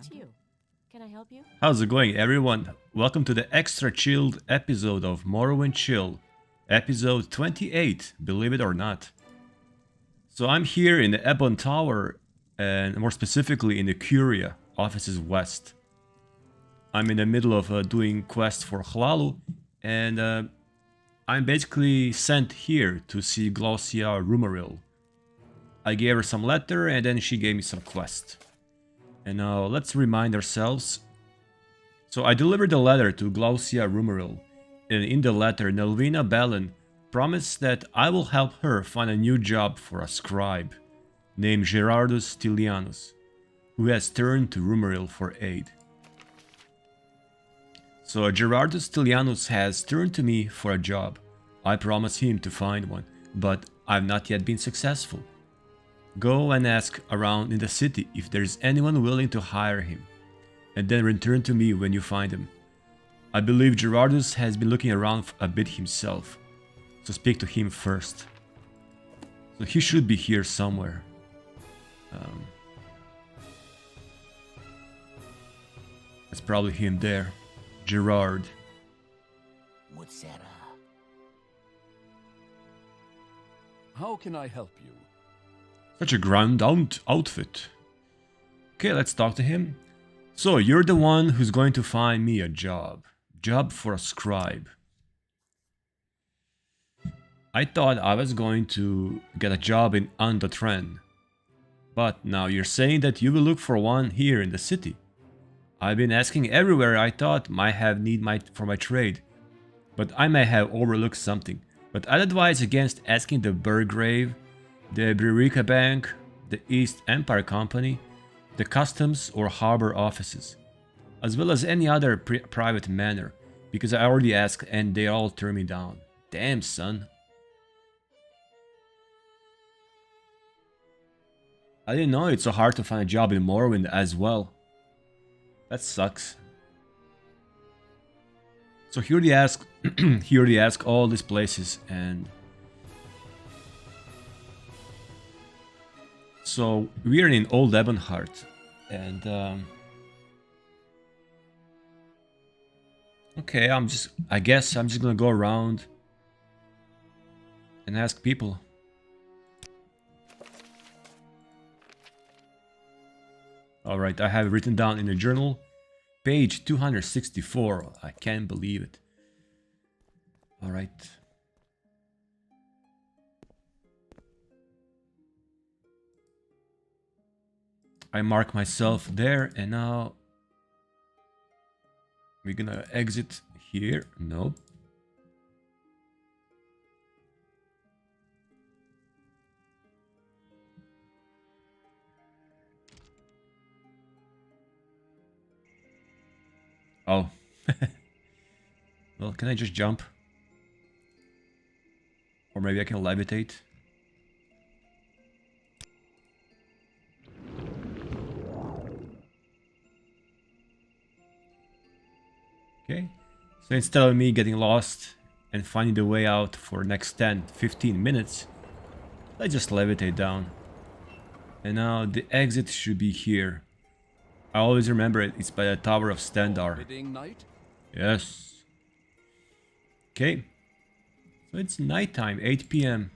It's you. Can I help you? How's it going, everyone? Welcome to the extra chilled episode of Morrowind Chill, episode 28, believe it or not. So I'm here in the Ebon Tower, and more specifically in the Curia, offices west. I'm in the middle of doing quests for Hlaalu, and I'm basically sent here to see Glaucia Rumaril. I gave her some letter, and then she gave me some quest. And now let's remind ourselves. So I delivered the letter to Glaucia Rumaril, and in the letter Nelvina Bellin promised that I will help her find a new job for a scribe named Gerardus Tilianus, who has turned to Rumaril for aid. So Gerardus Tilianus has turned to me for a job. I promised him to find one, but I've not yet been successful. Go and ask around in the city if there's anyone willing to hire him, and then return to me when you find him. I believe Gerardus has been looking around a bit himself, so speak to him first. So he should be here somewhere. It's probably him there. Gerard. How can I help you? Such a grand outfit. Okay, let's talk to him. So, you're the one who's going to find me a job. Job for a scribe. I thought I was going to get a job in Andotren. But now you're saying that you will look for one here in the city. I've been asking everywhere I thought might have need for my trade. But I may have overlooked something. But I'd advise against asking the Burgrave, the Bririca Bank, the East Empire Company, the Customs or Harbor offices, as well as any other private manor, because I already asked and they all turned me down. Damn, son. I didn't know it's so hard to find a job in Morrowind as well. That sucks. So he already asked all these places, and so we are in Old Ebonheart, and okay, I guess I'm just gonna go around and ask people. Alright, I have it written down in the journal. Page 264. I can't believe it. Alright. I mark myself there, and now we're gonna exit here. Nope. Oh. Well, can I just jump? Or maybe I can levitate? Okay. So instead of me getting lost and finding the way out for the next 10-15 minutes, let's just levitate down. And now the exit should be here. I always remember it. It's by the Tower of Stendar. Yes. Okay. So it's nighttime, 8 p.m.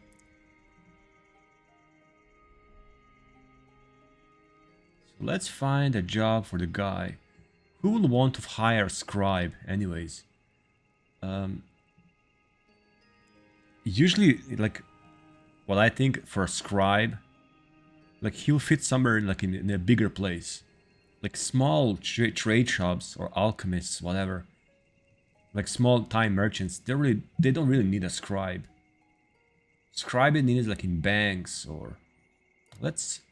So let's find a job for the guy. Who will want to hire a scribe anyways? Usually, like, what I think for a scribe, like he'll fit somewhere like in a bigger place. Like small trade shops or alchemists, whatever. Like small time merchants, they don't really need a scribe. Scribe is needed like in banks or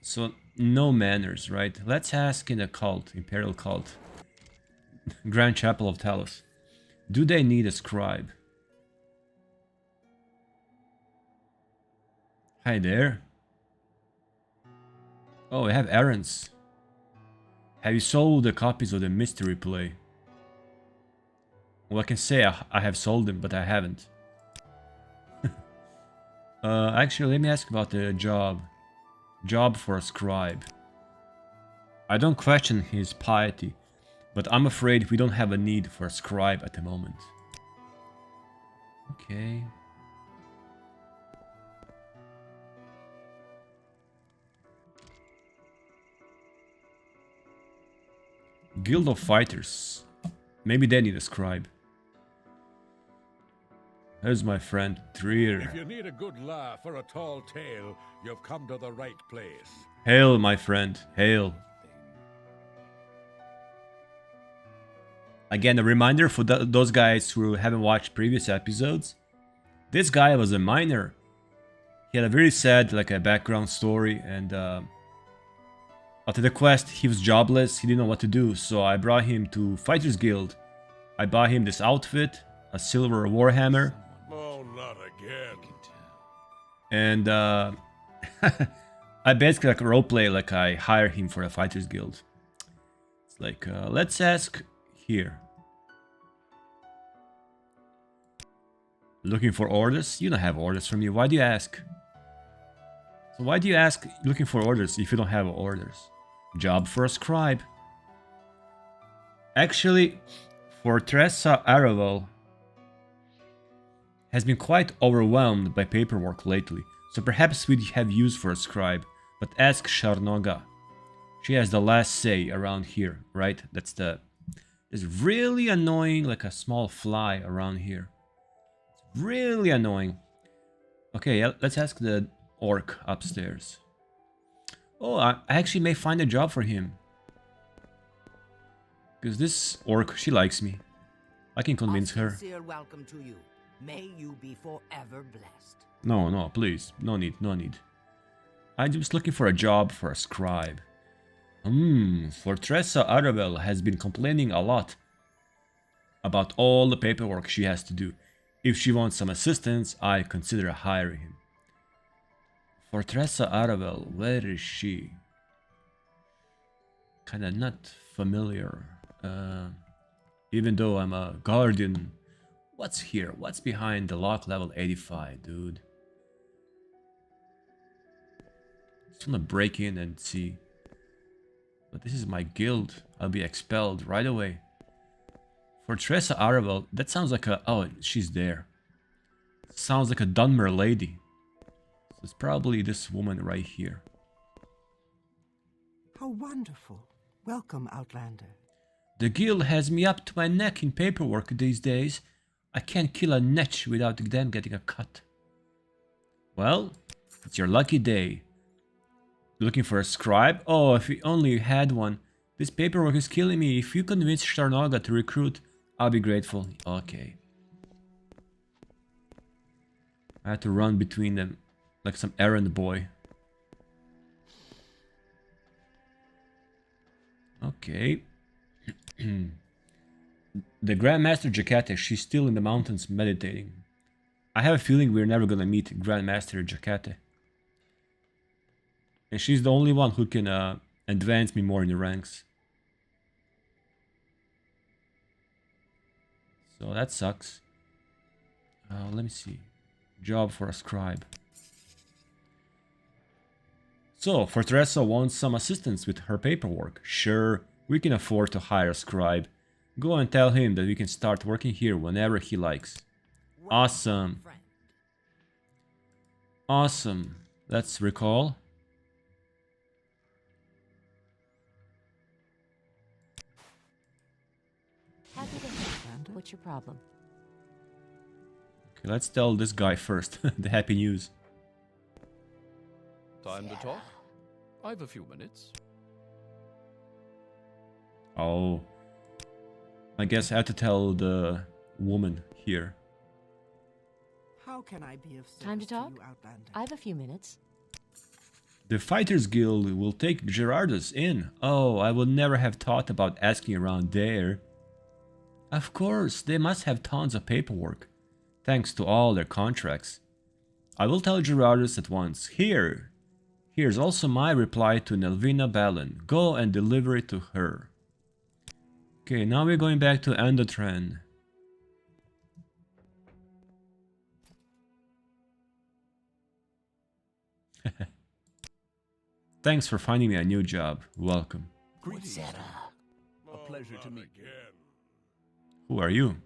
so no manners, right? Let's ask in a cult, imperial cult. Grand Chapel of Talos. Do they need a scribe? Hi there. Oh, I have errands. Have you sold the copies of the mystery play? Well, I can say I have sold them, but I haven't. Actually, let me ask about the job. Job for a scribe. I don't question his piety, but I'm afraid we don't have a need for a scribe at the moment. Okay. Guild of Fighters. Maybe they need a scribe. There's my friend Trier. If you need a good laugh or a tall tale, you've come to the right place. Hail, my friend, hail. Again, a reminder for those guys who haven't watched previous episodes. This guy was a miner. He had a very sad, like a background story, and after the quest, he was jobless. He didn't know what to do, so I brought him to Fighters Guild. I bought him this outfit, a silver warhammer, Oh, not again. and I basically like roleplay like I hire him for a Fighters Guild. It's like, let's ask here. Looking for orders? You don't have orders from me. Why do you ask? So why do you ask looking for orders if you don't have orders? Job for a scribe. Actually, Fortressa Aravel has been quite overwhelmed by paperwork lately, so perhaps we'd have use for a scribe, but ask Sharnoga. She has the last say around here, right? That's the... It's really annoying, like a small fly around here. It's really annoying. Okay, let's ask the orc upstairs. Oh, I actually may find a job for him. Because this orc, she likes me. I can convince her. Sincere welcome to you. May you be forever blessed. No, please. No need, no need. I'm just looking for a job for a scribe. Fortressa Aravel has been complaining a lot about all the paperwork she has to do. If she wants some assistance, I consider hiring him. Fortressa Aravel, where is she? Kinda not familiar. Even though I'm a guardian. What's here? What's behind the lock level 85, dude? Just wanna break in and see. But this is my guild. I'll be expelled right away. Fortressa Aravel, that sounds like a... Oh, she's there. Sounds like a Dunmer lady. So it's probably this woman right here. How wonderful. Welcome, Outlander. The guild has me up to my neck in paperwork these days. I can't kill a netch without them getting a cut. Well, it's your lucky day. Looking for a scribe? Oh, if we only had one. This paperwork is killing me. If you convince Sharnoga to recruit, I'll be grateful. Okay. I had to run between them like some errand boy. Okay. The Grandmaster Jacate, she's still in the mountains meditating. I have a feeling we're never gonna meet Grandmaster Jacate. And she's the only one who can advance me more in the ranks. So that sucks. Let me see. Job for a scribe. So, Fortressa wants some assistance with her paperwork. Sure, we can afford to hire a scribe. Go and tell him that we can start working here whenever he likes. Awesome. Friend. Awesome. Let's recall. Happy to help. What's your problem? Okay, let's tell this guy first the happy news. Time to talk? I've a few minutes. Oh. I guess I have to tell the woman here. How can I be of service Time to talk? you, Outlander? I have a few minutes. The Fighters Guild will take Gerardus in. Oh, I would never have thought about asking around there. Of course, they must have tons of paperwork, thanks to all their contracts. I will tell Gerardus at once. Here's also my reply to Nelvina Balin. Go and deliver it to her. Okay, now we're going back to Endotran. Thanks for finding me a new job. Welcome. Greetings. A pleasure to meet you. Who are you?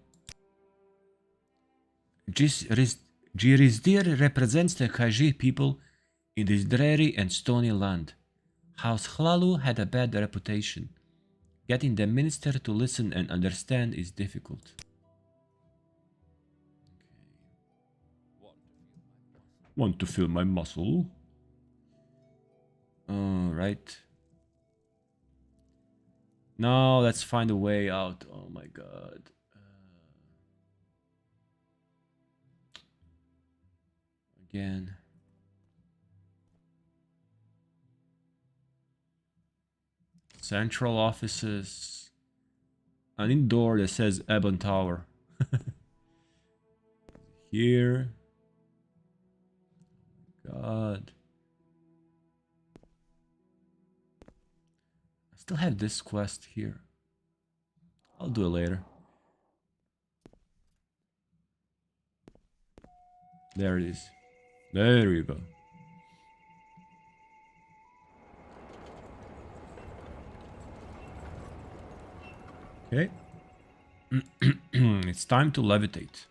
Girizdir represents the Khaji people in this dreary and stony land. House Hlaalu had a bad reputation. Getting the minister to listen and understand is difficult. Want to feel my muscle? Right. Now let's find a way out. Oh my god. Again. Central offices. An indoor that says Ebon Tower. Here. God. I still have this quest here. I'll do it later. There it is. There you go. Okay. It's time to levitate.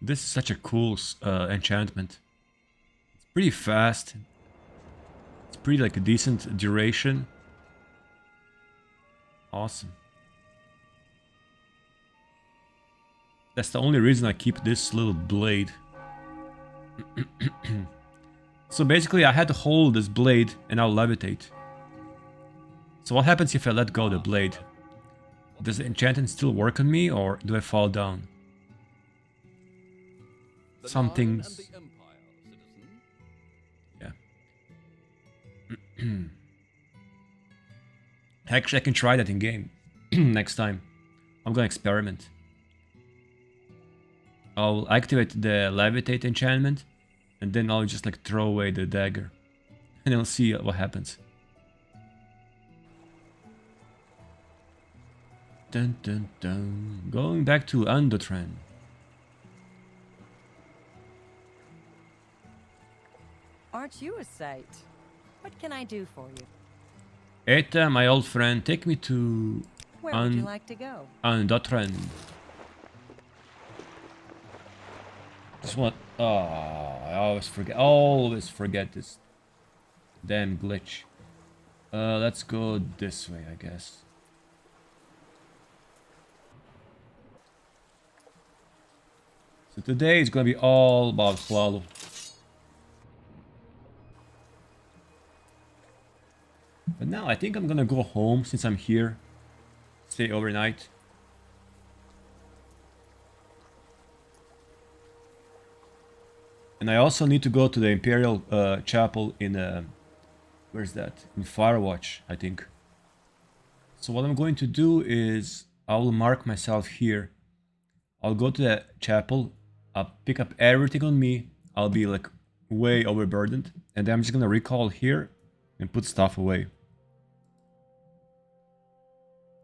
This is such a cool enchantment. It's pretty fast. It's pretty like a decent duration. Awesome. That's the only reason I keep this little blade. So basically I had to hold this blade and I'll levitate. So what happens if I let go of the blade? Does the enchantment still work on me or do I fall down? Some things. Yeah. Actually, I can try that in game next time. I'm gonna experiment. I'll activate the levitate enchantment and then I'll just like throw away the dagger and I'll see what happens. Dun dun dun. Going back to Andotran. Aren't you a sight? What can I do for you? Eta, my old friend, take me to Where would you like to go? Andotran. Just what? Oh, I always forget this damn glitch. Let's go this way, I guess. So today is gonna be all about Hlaalu. But now I think I'm gonna go home since I'm here. Stay overnight. And I also need to go to the Imperial Chapel in where's that? In Firewatch, I think. So what I'm going to do is I will mark myself here. I'll go to the chapel. I'll pick up everything on me. I'll be like way overburdened, and then I'm just gonna recall here and put stuff away.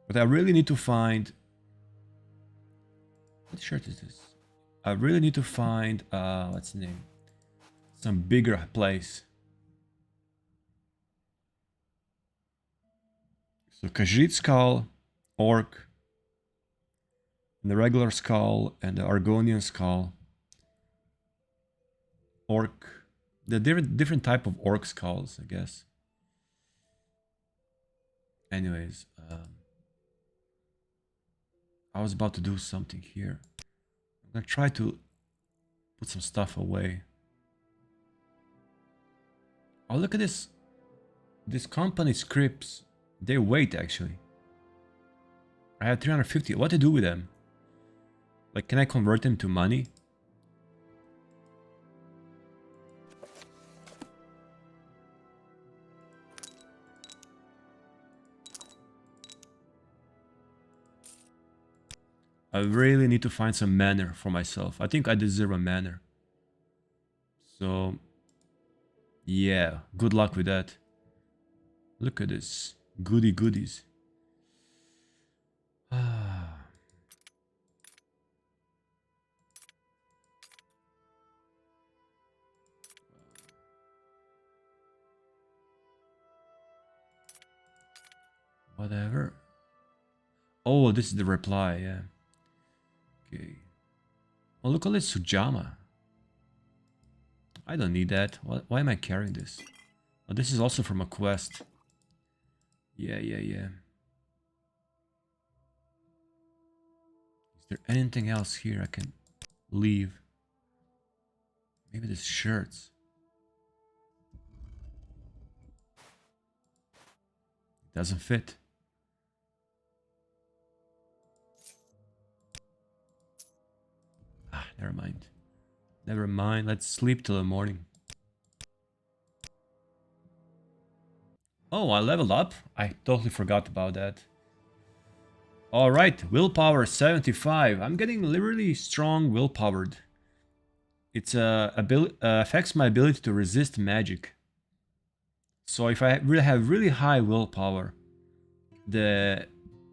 But I really need to find... What shirt is this? I really need to find, what's the name? Some bigger place. So Khajiit skull, orc, and the regular skull, and the Argonian skull. Orc. The different type of orc skulls, I guess. Anyways, I was about to do something here. I'm gonna try to put some stuff away. Oh, look at this. This company scripts, they wait actually. I have 350. What to do with them? Like, can I convert them to money? I really need to find some manor for myself. I think I deserve a manor. So, yeah, good luck with that. Look at this. Goody goodies. Whatever. Oh, this is the reply, yeah. Okay. Oh, look at this Sujama. I don't need that. Why am I carrying this? Oh, this is also from a quest. Yeah. Is there anything else here I can leave? Maybe this shirts. It doesn't fit. Ah, never mind. Never mind. Let's sleep till the morning. Oh, I leveled up. I totally forgot about that. Alright, willpower 75. I'm getting really strong willpowered. It's affects my ability to resist magic. So if I really have really high willpower, the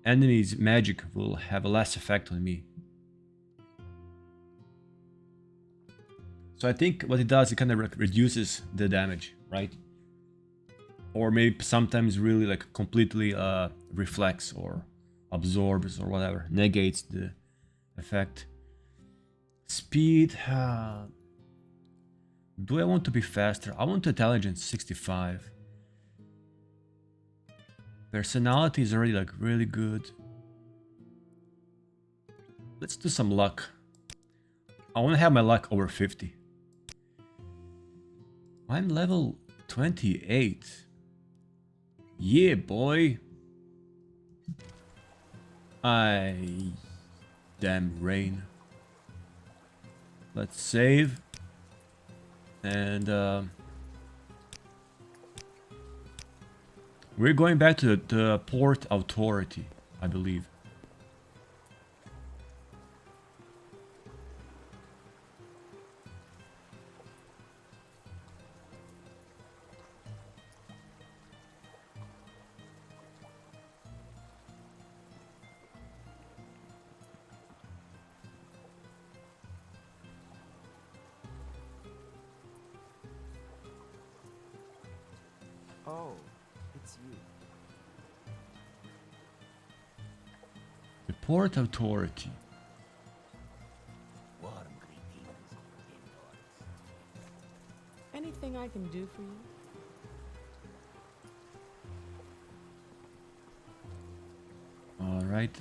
enemy's magic will have a less effect on me. So I think what it does, it kind of reduces the damage, right? Or maybe sometimes really like completely reflects or absorbs or whatever, negates the effect. Speed. Do I want to be faster? I want intelligence 65. Personality is already like really good. Let's do some luck. I want to have my luck over 50. I'm level 28. Yeah, boy. Damn rain. Let's save. And we're going back to the Port Authority, I believe. Oh, it's you. The Port Authority. Warm greetings, indoors. Anything I can do for you? Alright.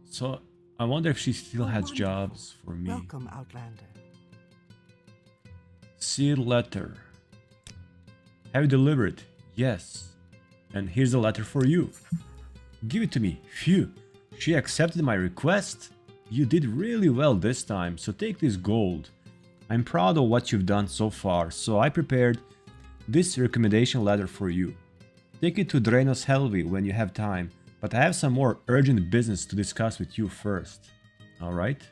So, I wonder if she still Oh, has wonderful. jobs for me. Welcome, Outlander. Sealed letter. Have you delivered? Yes. And here's a letter for you. Give it to me. Phew. She accepted my request. You did really well this time, so take this gold. I'm proud of what you've done so far, so I prepared this recommendation letter for you. Take it to Drainos Helvi when you have time, but I have some more urgent business to discuss with you first. Alright?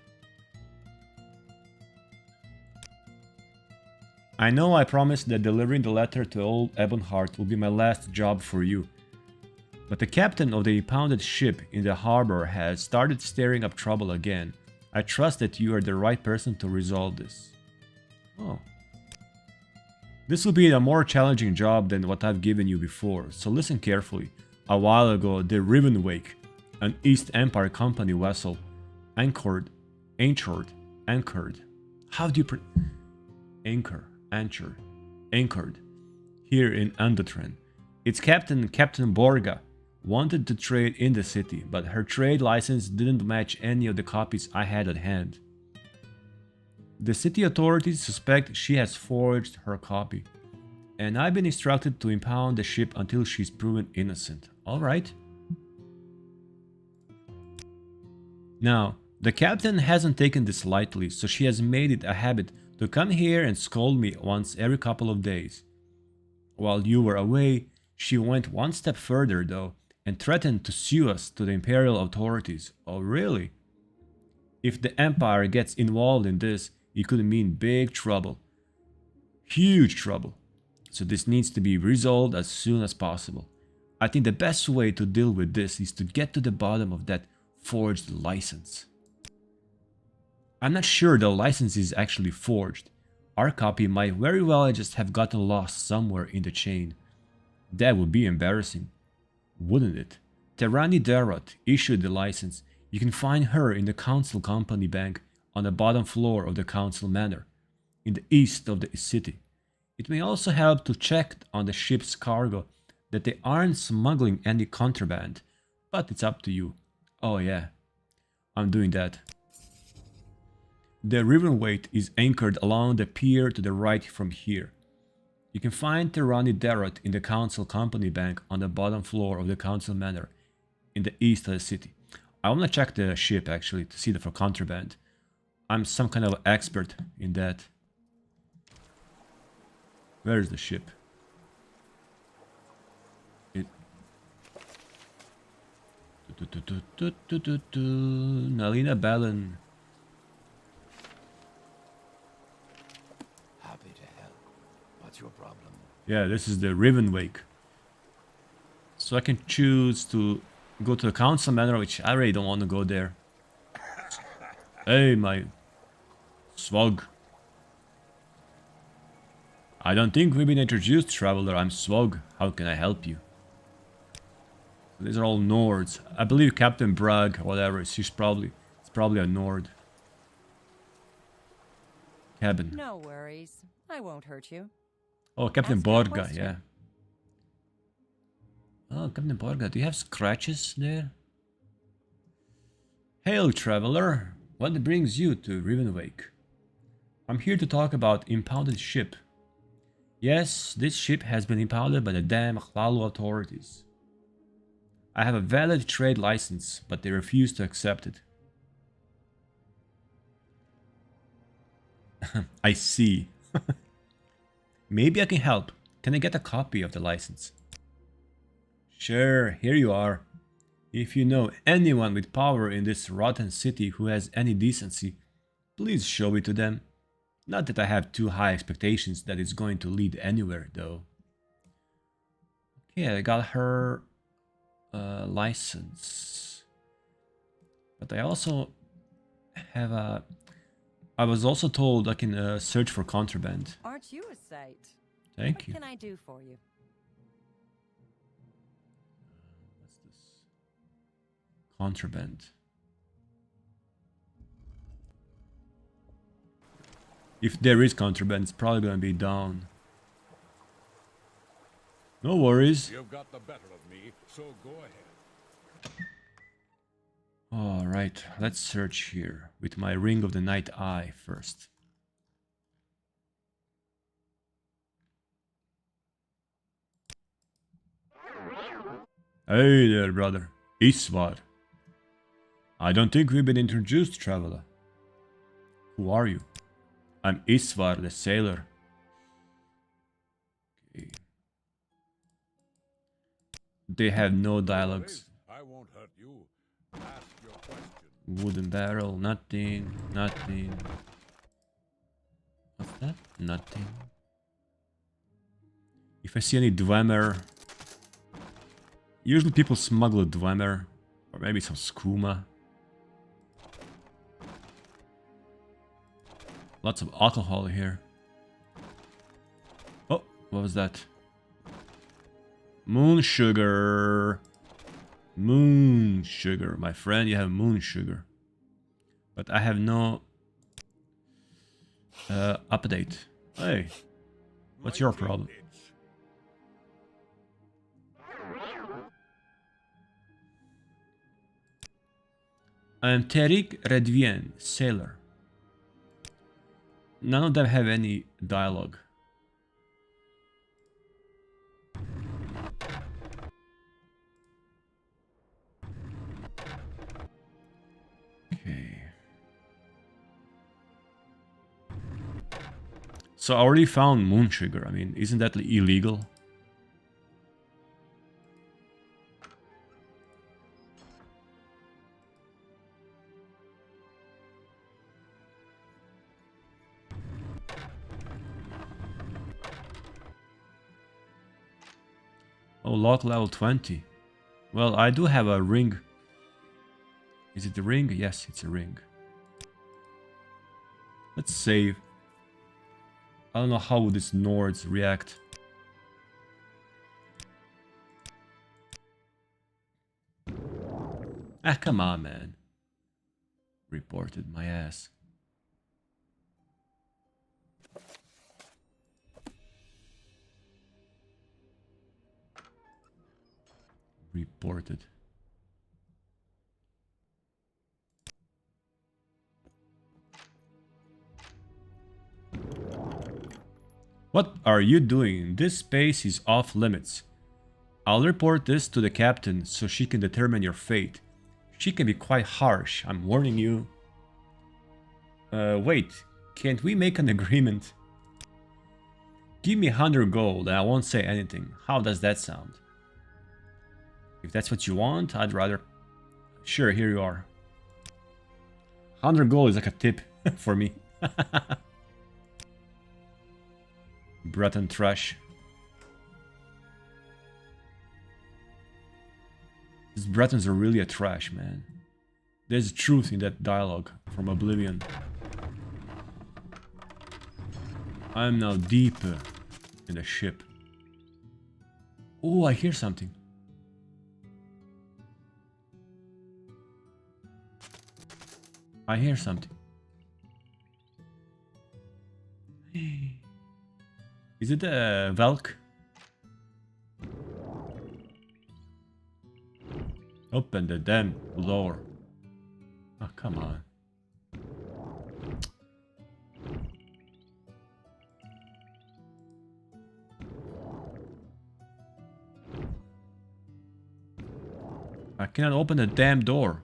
I know I promised that delivering the letter to old Ebonheart will be my last job for you. But the captain of the impounded ship in the harbor has started stirring up trouble again. I trust that you are the right person to resolve this. Oh. This will be a more challenging job than what I've given you before, so listen carefully. A while ago, the Rivenwake, an East Empire Company vessel, anchored. How do you anchored here in Undertren. Its captain, Captain Borga, wanted to trade in the city, but her trade license didn't match any of the copies I had at hand. The city authorities suspect she has forged her copy, and I've been instructed to impound the ship until she's proven innocent. Alright. Now, the captain hasn't taken this lightly, so she has made it a habit to come here and scold me once every couple of days. While you were away, she went one step further though, and threatened to sue us to the imperial authorities. Oh really? If the Empire gets involved in this, it could mean big trouble. Huge trouble. So this needs to be resolved as soon as possible. I think the best way to deal with this is to get to the bottom of that forged license. I'm not sure the license is actually forged. Our copy might very well just have gotten lost somewhere in the chain. That would be embarrassing, wouldn't it? Terani Darrot issued the license. You can find her in the Council Company Bank on the bottom floor of the Council Manor, in the east of the city. It may also help to check on the ship's cargo that they aren't smuggling any contraband, but it's up to you. Oh yeah, I'm doing that. The Riverweight is anchored along the pier to the right from here. You can find Terani Darrot in the Council Company Bank on the bottom floor of the Council Manor in the east of the city. I want to check the ship actually to see for contraband. I'm some kind of expert in that. Where is the ship? It... Nalina Ballon. Happy to help. What's your problem? Yeah, this is the Rivenwake. So I can choose to go to the Council Manor, which I really don't want to go there. Hey, my Swog. I don't think we've been introduced, traveler. I'm Swog. How can I help you? These are all Nords. I believe Captain Bragg, or whatever, it's probably a Nord. Cabin. No worries. I won't hurt you. Oh, Captain Ask me a Borga, question. yeah. Oh, Captain Borga, do you have scratches there? Hail, traveler. What brings you to Rivenwake? I'm here to talk about impounded ship. Yes, this ship has been impounded by the damn Hlaalu authorities. I have a valid trade license, but they refuse to accept it. I see. Maybe I can help. Can I get a copy of the license? Sure, here you are. If you know anyone with power in this rotten city who has any decency, please show it to them. Not that I have too high expectations that it's going to lead anywhere, though. Okay, I got her license. But I also have a... I was also told I can search for contraband. Aren't you a sight? Thank you. What can I do for you? What's this? Contraband. If there is contraband, it's probably going to be down. No worries. You've got the better of me, so go ahead. Alright, let's search here with my Ring of the Night Eye first. Hey there, brother. Isvar. I don't think we've been introduced, traveler. Who are you? I'm Isvar, the sailor. Okay. They have no dialogues. I won't hurt you. Ask your question. Wooden barrel, nothing, nothing. What's that? Nothing. If I see any Dwemer... Usually people smuggle a Dwemer, or maybe some skooma. Lots of alcohol here. Oh, what was that? Moon sugar. Moon sugar. My friend, you have moon sugar. But I have no update. Hey, what's your problem? I'm Tariq Redvien, sailor. None of them have any dialogue. Okay. So I already found moon sugar. I mean, isn't that illegal? Oh, lock level 20. Well, I do have a ring. Is it a ring? Yes, it's a ring. Let's save. I don't know how would these Nords react. Ah, come on, man. Reported my ass. Reported. What are you doing? This space is off limits. I'll report this to the captain so she can determine your fate. She can be quite harsh, I'm warning you. Wait, can't we make an agreement? Give me 100 gold and I won't say anything. How does that sound? If that's what you want, I'd rather... Sure, here you are. 100 gold is like a tip for me. Breton trash. These Bretons are really a trash, man. There's truth in that dialogue from Oblivion. I am now deep in the ship. Oh, I hear something. I hear something. Is it a Velk? Open the damn door. Oh, come on. I cannot open the damn door.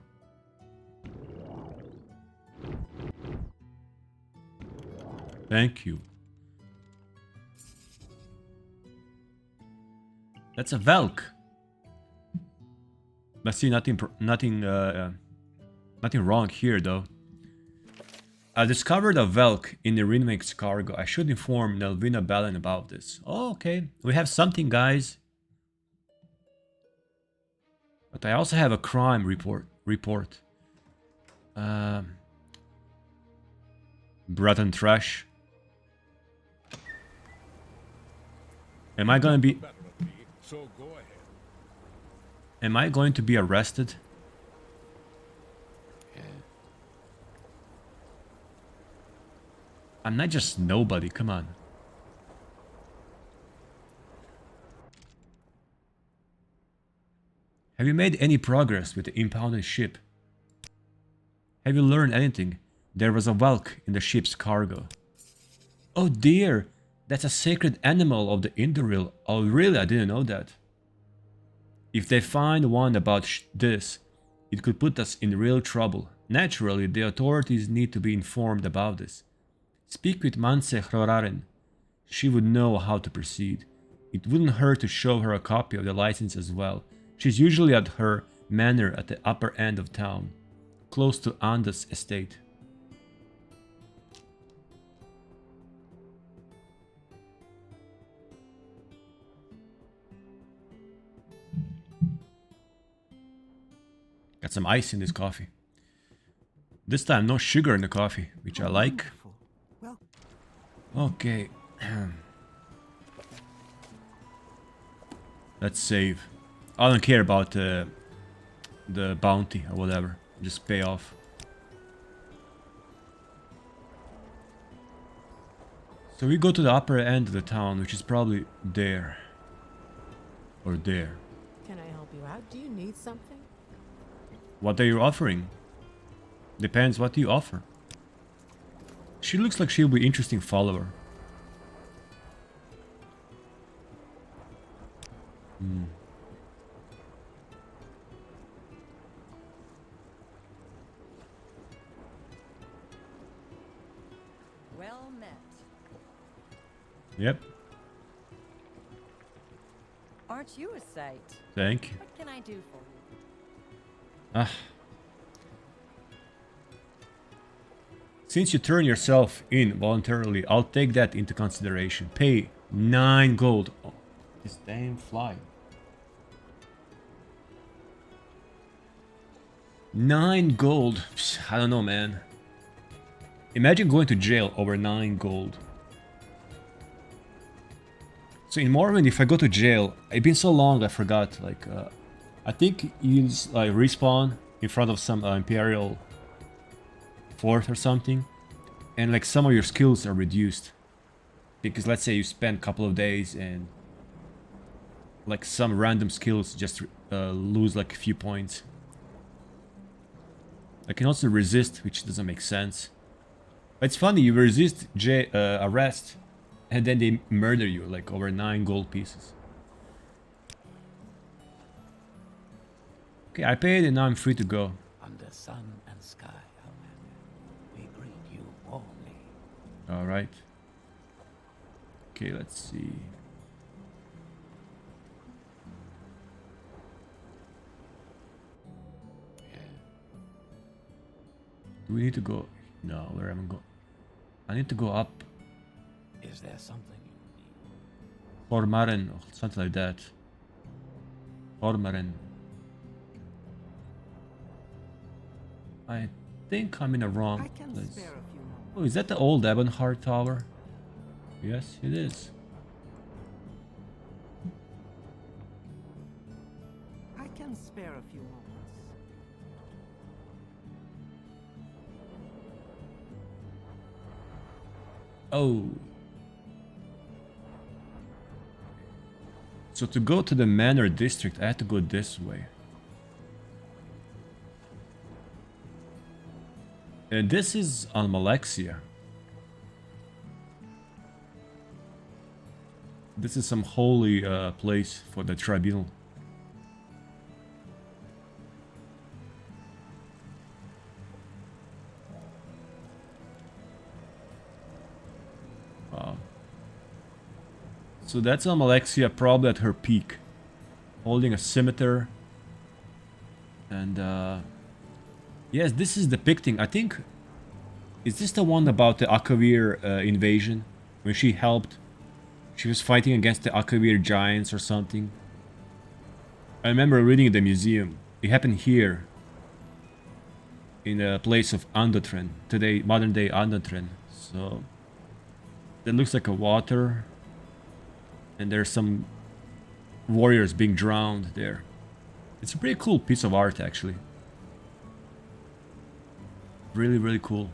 Thank you. That's a Velk. But see, nothing wrong here, though. I discovered a Velk in the Rinmix cargo. I should inform Nelvina Balin about this. Oh, okay. We have something, guys. But I also have a crime report. Breton trash. Am I gonna be... Better of me, so go ahead. Am I going to be arrested? I'm not just nobody, come on. Have you made any progress with the impounded ship? Have you learned anything? There was a Velk in the ship's cargo. Oh dear, that's a sacred animal of the Indoril. Oh really, I didn't know that. If they find one about this, it could put us in real trouble. Naturally, the authorities need to be informed about this. Speak with Manse Hroraren. She would know how to proceed. It wouldn't hurt to show her a copy of the license as well. She's usually at her manor at the upper end of town, close to Anda's estate. Got some ice in this coffee. This time no sugar in the coffee, which I like. Well, Okay. Let's save. I don't care about the bounty or whatever. Just pay off. So we go to the upper end of the town, which is probably there. Or there. Can I help you out? Do you need something? What are you offering? Depends what you offer. She looks like she'll be an interesting follower. Well met. Yep. Aren't you a sight? Thank you. What can I do for you? Ah. Since you turn yourself in voluntarily, I'll take that into consideration. Pay 9 gold. Oh, this damn fly. 9 gold. Psh, I don't know, man. Imagine going to jail over 9 gold. So in Morrowind, if I go to jail, it's been so long I forgot. Like, I think you like respawn in front of some Imperial fort or something, and like some of your skills are reduced because let's say you spend a couple of days and like some random skills just lose like a few points. I can also resist, which doesn't make sense. But it's funny, you resist arrest, and then they murder you, like over 9 gold pieces. Okay, I paid and now I'm free to go. Under sun and sky, Outlander, we greet you warmly. Alright. Okay, let's see. Do we need to go? No, where am I going? I need to go up. Is there something you need? Hormaren, or something like that. Hormaren. I think I'm in a wrong I can place. spare a few moments. Oh, is that the old Ebonheart Tower? Yes, it is. I can spare a few moments. Oh. So to go to the Manor District, I have to go this way. And this is on Malexia. This is some holy place for the tribunal. Wow. So that's on Malexia, probably at her peak. Holding a scimitar. And yes, this is depicting, I think... Is this the one about the Akavir invasion? When she helped? She was fighting against the Akavir giants or something. I remember reading in the museum. It happened here. In the place of Andotren. Today, modern day Andotren. So... That looks like a water. And there's some warriors being drowned there. It's a pretty cool piece of art, actually. Really, really cool.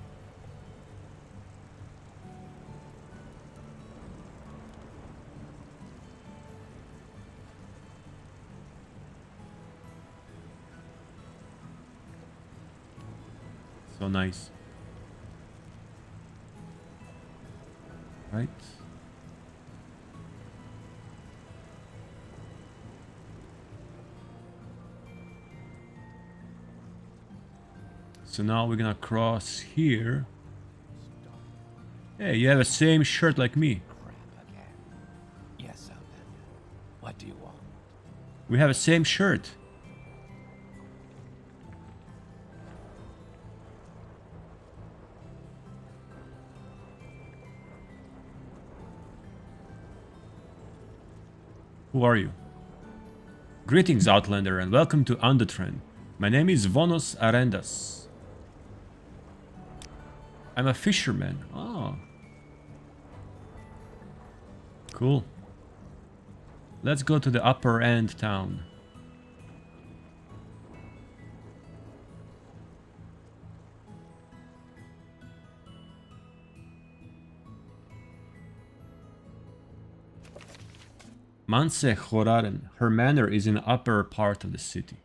So nice. Right. So now we're gonna cross here. Hey, you have the same shirt like me. Crap again. Yes, Outlander. What do you want? We have the same shirt. Who are you? Greetings, Outlander, and welcome to Andotren. My name is Vonos Arendas. I'm a fisherman. Oh. Cool. Let's go to the upper end town. Manse Horaren. Her manor is in the upper part of the city.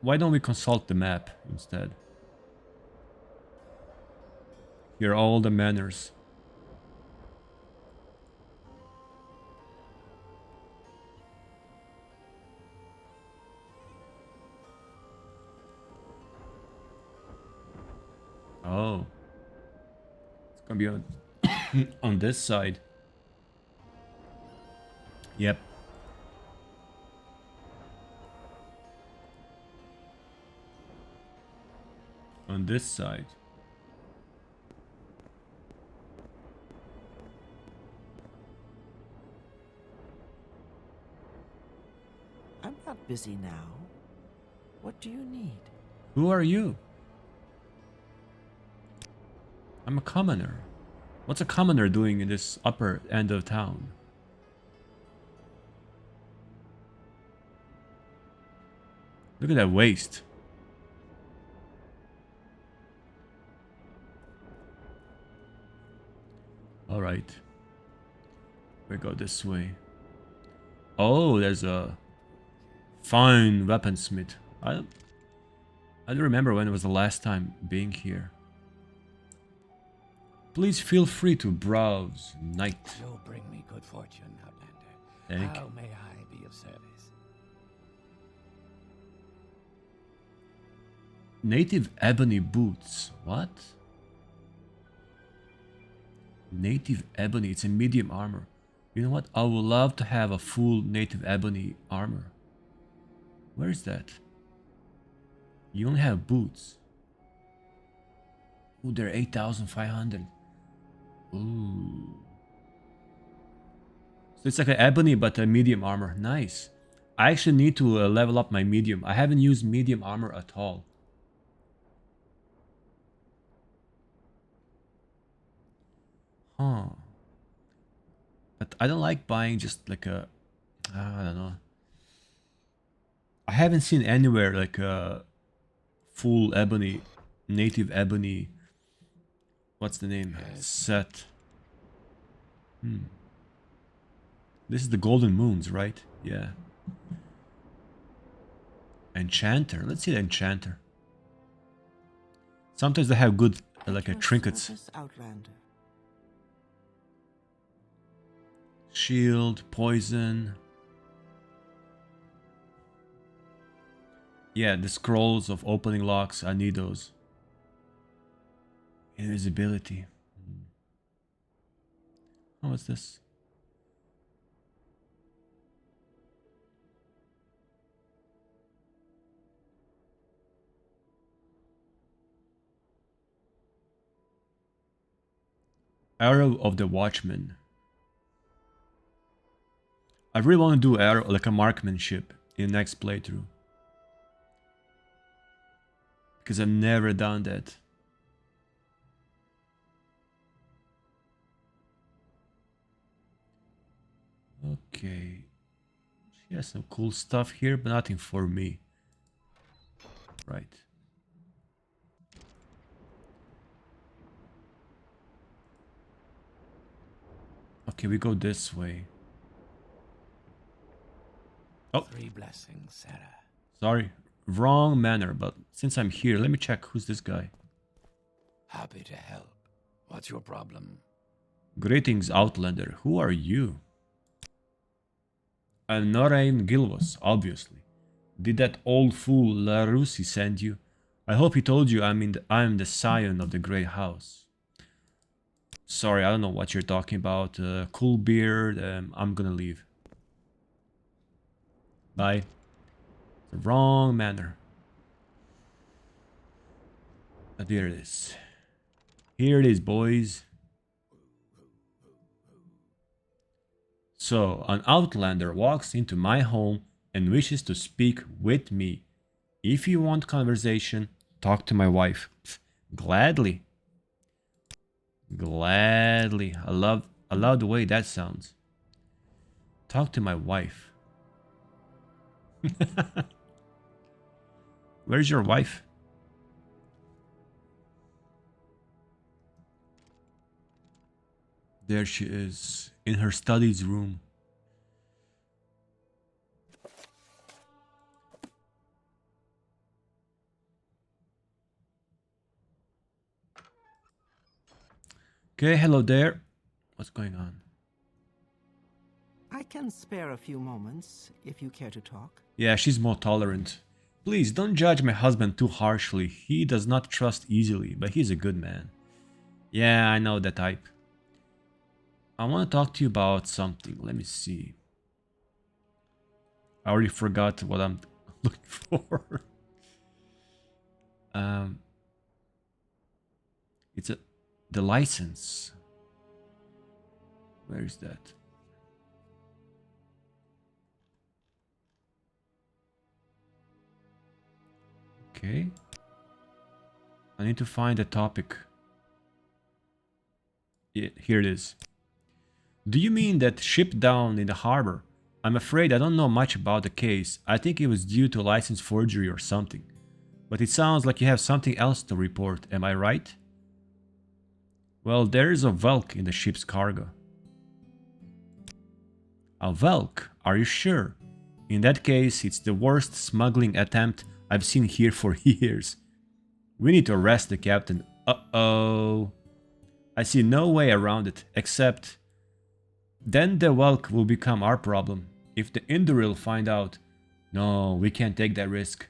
Why don't we consult the map instead? Here are all the manors. Oh. It's gonna be on, on this side. Yep. On this side. I'm not busy now. What do you need? Who are you? I'm a commoner. What's a commoner doing in this upper end of town? Look at that waste. Alright. We go this way. Oh, there's a fine weaponsmith. I don't remember when it was the last time being here. Please feel free to browse, knight. You'll bring me good fortune, Outlander. Thank How you. may I be of service? Native ebony boots. What? Native ebony. It's a medium armor. You know what? I would love to have a full native ebony armor. Where is that? You only have boots. Ooh, they're 8,500. Ooh. So it's like an ebony but a medium armor. Nice. I actually need to level up my medium. I haven't used medium armor at all. Huh. But I don't like buying just like a... I don't know. I haven't seen anywhere like a full ebony, native ebony... What's the name? Set. This is the Golden Moons, right? Yeah. Enchanter. Let's see the Enchanter. Sometimes they have good, like a trinkets. Service, Outlander. Shield, poison. Yeah, the scrolls of opening locks. I need those. Invisibility. Oh, what's this? Arrow of the Watchman. I really want to do arrow like a marksmanship in the next playthrough. Because I've never done that. Okay. She has some cool stuff here, but nothing for me. Right. Okay, we go this way. Oh. 3 blessings, Sarah. Sorry. Wrong manner, but since I'm here, let me check who's this guy. Happy to help. What's your problem? Greetings, Outlander. Who are you? I'm Norain Gilvos, obviously. Did that old fool Hlaalu send you? I hope he told you I'm the scion of the Great House. Sorry, I don't know what you're talking about. Cool beard. I'm gonna leave. Bye. The wrong manner. Oh, there it is. Here it is, boys. So, an outlander walks into my home and wishes to speak with me. If you want conversation, talk to my wife. Gladly. Gladly. I love the way that sounds. Talk to my wife. Where's your wife? There she is, in her studies room. Okay, hello there. What's going on? I can spare a few moments if you care to talk. Yeah, she's more tolerant. Please don't judge my husband too harshly. He does not trust easily, but he's a good man. Yeah, I know that type. I want to talk to you about something. Let me see. I already forgot what I'm looking for. It's the license. Where is that? Okay. I need to find a topic. Yeah, here it is. Do you mean that ship down in the harbor? I'm afraid I don't know much about the case. I think it was due to license forgery or something. But it sounds like you have something else to report, am I right? Well, there is a Velk in the ship's cargo. A Velk? Are you sure? In that case, it's the worst smuggling attempt I've seen here for years. We need to arrest the captain. Uh-oh. I see no way around it, except... Then the Velk will become our problem. If the Induril find out... No, we can't take that risk.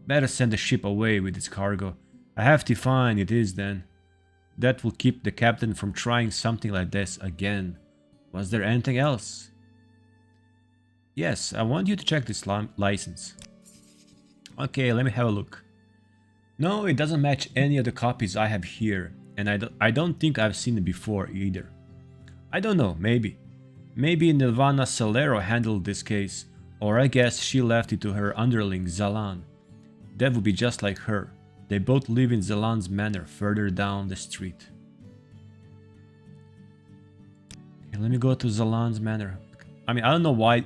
Better send the ship away with its cargo. A hefty fine it is then. That will keep the captain from trying something like this again. Was there anything else? Yes, I want you to check this license. Okay, let me have a look. No, it doesn't match any of the copies I have here, and I don't think I've seen it before either. I don't know, maybe. Maybe Nilvana Celero handled this case, or I guess she left it to her underling Zalan. That would be just like her. They both live in Zalan's manor further down the street. Okay, let me go to Zalan's manor. I mean, I don't know why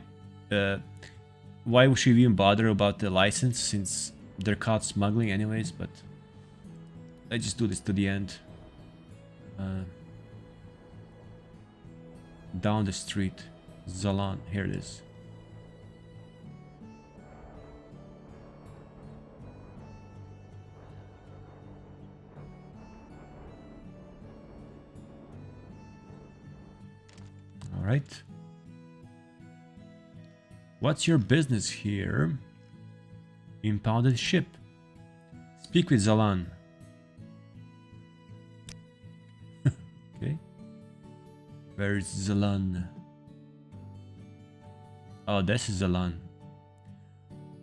would she even bother about the license since they're caught smuggling anyways, but let's just do this to the end. Down the street. Zalan, here it is. Alright. What's your business here? Impounded ship. Speak with Zalan. Okay. Where is Zalan? Oh, this is Zalan.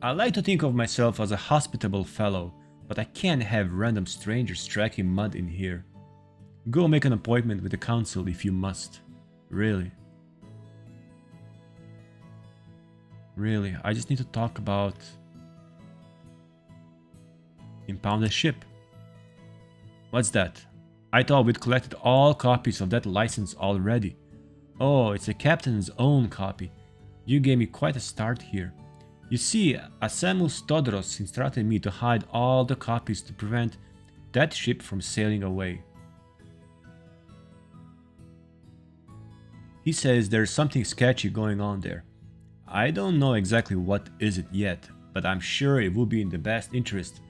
I like to think of myself as a hospitable fellow, but I can't have random strangers striking mud in here. Go make an appointment with the council if you must. Really. Really, I just need to talk about impounded ship. What's that? I thought we'd collected all copies of that license already. Oh, it's the captain's own copy. You gave me quite a start here. You see, Asemus Todros instructed me to hide all the copies to prevent that ship from sailing away. He says there's something sketchy going on there. I don't know exactly what is it yet, but I'm sure it would be in the best interest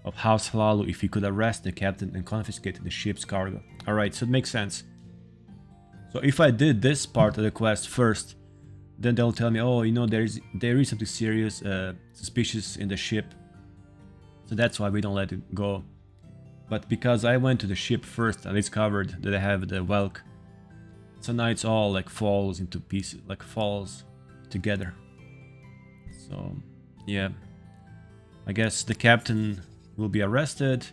of House Hlaalu if he could arrest the captain and confiscate the ship's cargo. Alright, so it makes sense. So if I did this part of the quest first, then they'll tell me, oh, you know, there is something serious, suspicious in the ship. So that's why we don't let it go. But because I went to the ship first and discovered that I have the Welk, so now it's all like falls into pieces, like falls together. So yeah, I guess the captain will be arrested.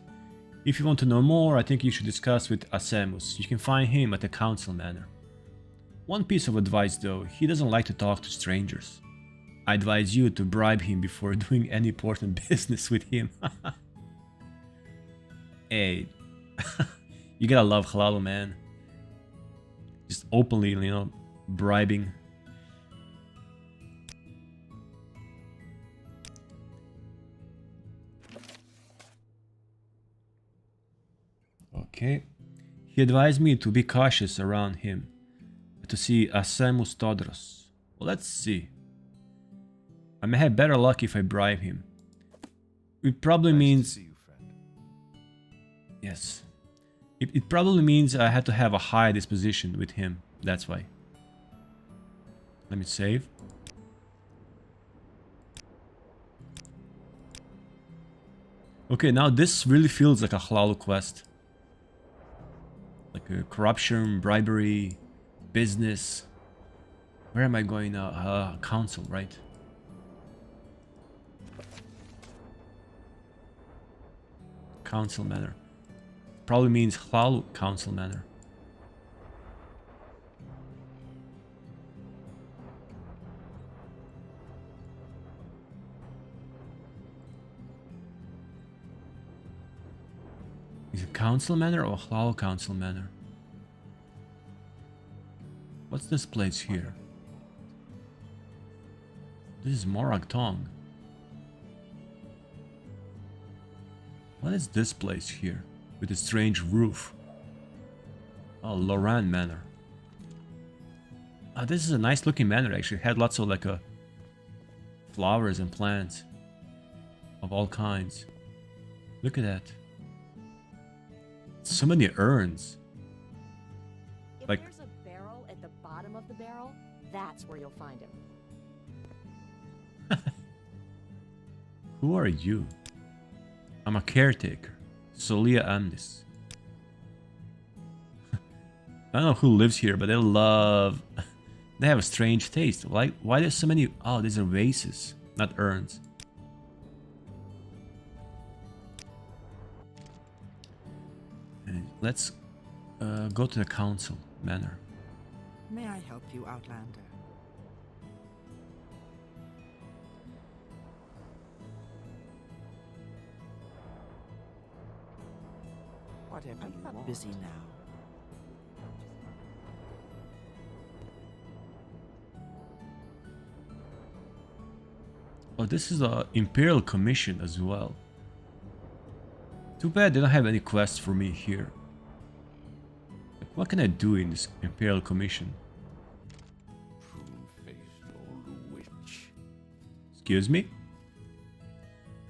If you want to know more, I think you should discuss with Asemus. You can find him at the council manor. One piece of advice though, he doesn't like to talk to strangers. I advise you to bribe him before doing any important business with him. Hey, you gotta love Hlaalu, man. Just openly, you know, bribing. Okay. He advised me to be cautious around him. To see Asemus Todros. Well, let's see. I may have better luck if I bribe him. It probably means... To see you, friend. Yes. It probably means I had to have a high disposition with him. That's why. Let me save. Okay, now this really feels like a Hlaalu quest. Like a corruption, bribery, business. Where am I going now? Council, right? Council manor. Probably means Hlaalu council manor. Is it Council Manor or Hlaalu Council Manor? What's this place here? This is Morag. What is this place here? With a strange roof. Oh, Loran Manor. Oh, this is a nice looking manor actually. It had lots of like flowers and plants. Of all kinds. Look at that. So many urns. If Like- there's a barrel at the bottom of the barrel, that's where you'll find him. Who are you? I'm a caretaker. Solia Amnis. I don't know who lives here, but they love... They have a strange taste. Why there's so many... Oh, these are vases, not urns. Let's go to the council manor. May I help you, Outlander? Whatever you want. Busy now. Oh, this is a Imperial Commission as well. Too bad they don't have any quests for me here. Like, what can I do in this Imperial Commission? Prune-faced old witch. Excuse me?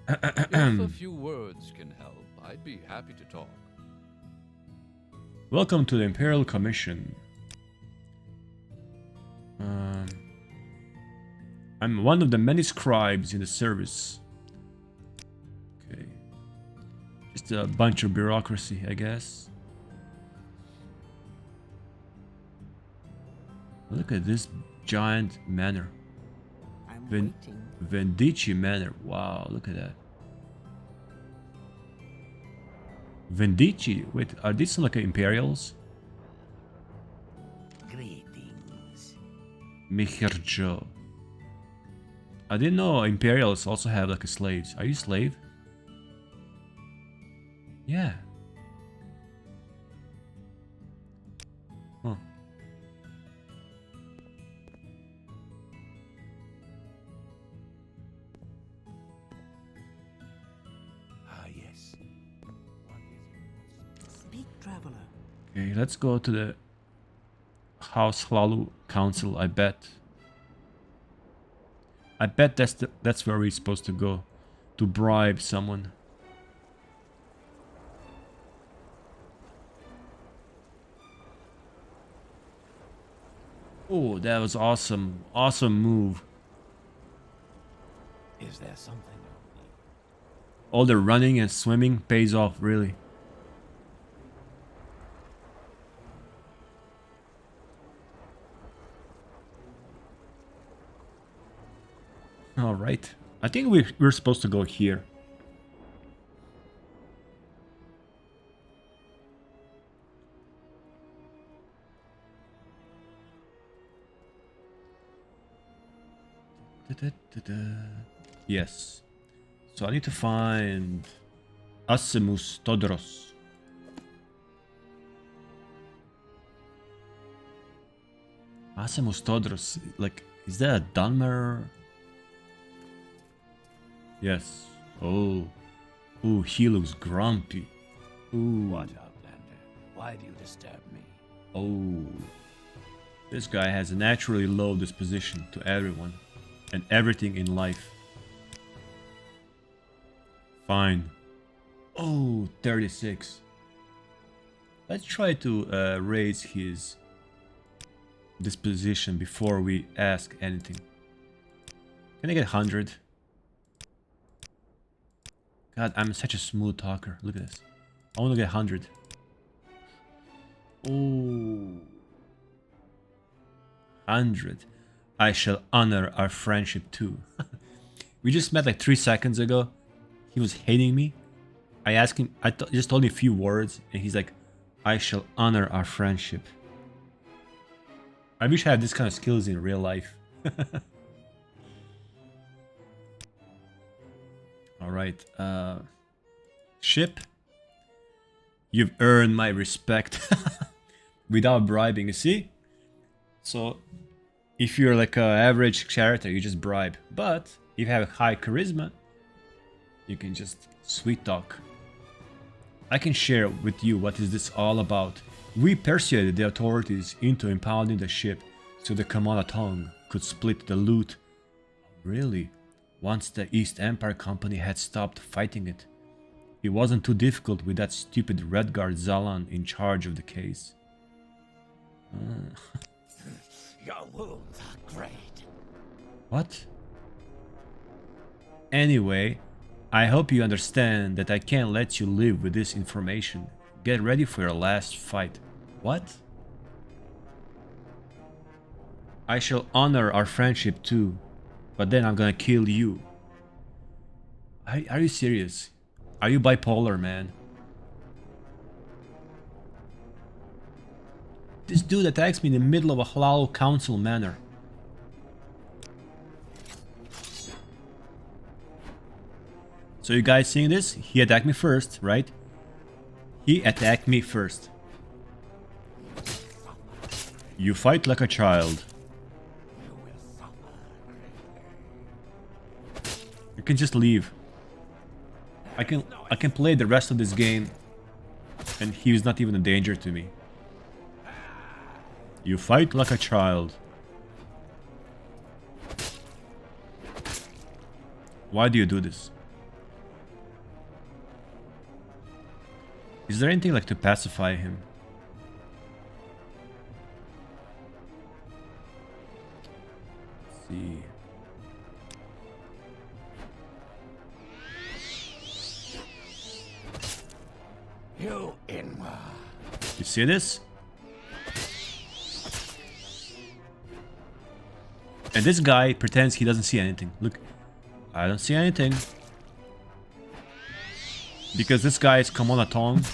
If a few words can help, I'd be happy to talk. Welcome to the Imperial Commission. I'm one of the many scribes in the service. Okay. Just a bunch of bureaucracy, I guess. Look at this giant manor. I'm Vin waiting. Vendici Manor. Wow, look at that. Vendici? Wait, are these some like Imperials? Greetings. Miherjo. I didn't know Imperials also have like a slaves. Are you a slave? Yeah. Huh. Ah, yes. Speak, traveler. Okay, let's go to the House Hlaalu Council, I bet. I bet that's where we're supposed to go. To bribe someone. Oh, that was awesome. Awesome move. Is there something I need? All the running and swimming pays off, really. All right. I think we're supposed to go here. Yes. So I need to find Asimus Todros. Asimus Todros, like, is that a Dunmer? Yes. Oh. Ooh, he looks grumpy. Ooh. What, Outlander? Why do you disturb me? Oh. This guy has a naturally low disposition to everyone and everything in life. Fine. Oh, 36. Let's try to raise his disposition before we ask anything. Can I get 100? God, I'm such a smooth talker. Look at this. I want to get 100. Oh. 100. I shall honor our friendship too. We just met like 3 seconds ago. He was hating me. I asked him, just told me a few words, and he's like, I shall honor our friendship. I wish I had this kind of skills in real life. Alright, ship. You've earned my respect. Without bribing, you see? So, if you're like an average character, you just bribe. But, if you have high charisma, you can just sweet talk. I can share with you what is this all about. We persuaded the authorities into impounding the ship so the Kamala Tong could split the loot. Really? Once the East Empire Company had stopped fighting it. It wasn't too difficult with that stupid Redguard Zalan in charge of the case. Your wounds are great. What? Anyway, I hope you understand that I can't let you live with this information. Get ready for your last fight. What? I shall honor our friendship too, but then I'm gonna kill you. Are you serious? Are you bipolar, man? This dude attacks me in the middle of a Hlaalu council manor. So you guys seeing this? He attacked me first, right? He attacked me first. You fight like a child. You can just leave. I can play the rest of this game and he is not even a danger to me. You fight like a child. Why do you do this? Is there anything like to pacify him? Let's see. You Inma. You see this? And this guy pretends he doesn't see anything. Look, I don't see anything. Because this guy is Kamona Tong.